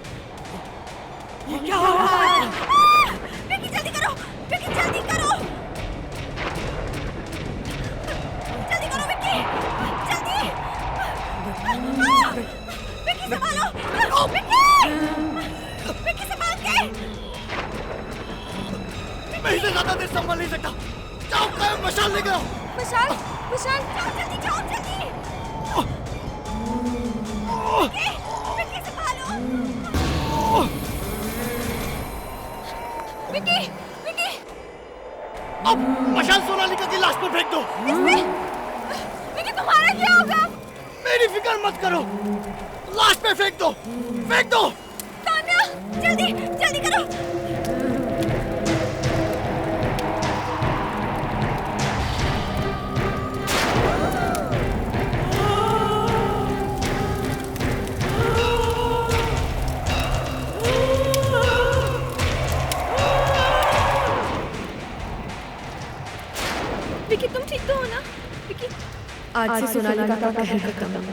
ये क्या हो रहा है? विक्की जल्दी करो, विक्की जल्दी करो, जल्दी करो विक्की, जल्दी। विक्की संभालो, विक्की संभाल के। मैं इसे ज्यादा देर संभाल नहीं सकता। जाओ, कायम मशाल लेकर आओ। मशाल, मशाल, जाओ जल्दी, जाओ जल्दी। विक्की संभालो। विक्की, विक्की। अब मशाल सोनालिका की लाश पर फेंक दो। विक्की तुम्हारा क्या होगा? मेरी फिक्र मत करो, लाश पे फेंक दो, फेंक दो। तान्या, जल्दी, जल्दी करो। विक्की तुम ठीक तो हो ना? विक्की, आज से सोनालिका का कहर खत्म।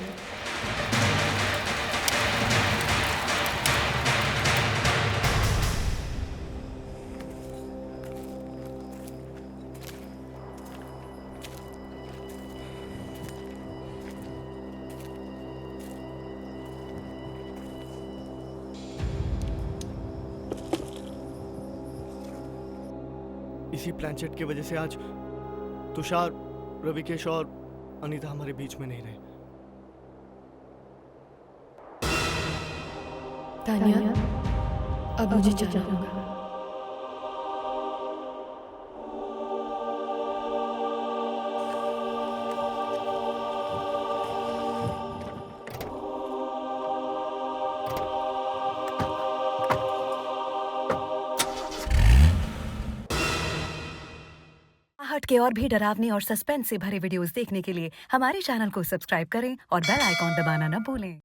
इसी प्लानचेट की वजह से आज तुषार, रविकेश और अनीता हमारे बीच में नहीं रहे। तानिया, अब मुझे जाना होगा। हट के और भी डरावनी और सस्पेंस से भरे वीडियोस देखने के लिए हमारे चैनल को सब्सक्राइब करें और बेल आइकॉन दबाना न भूलें।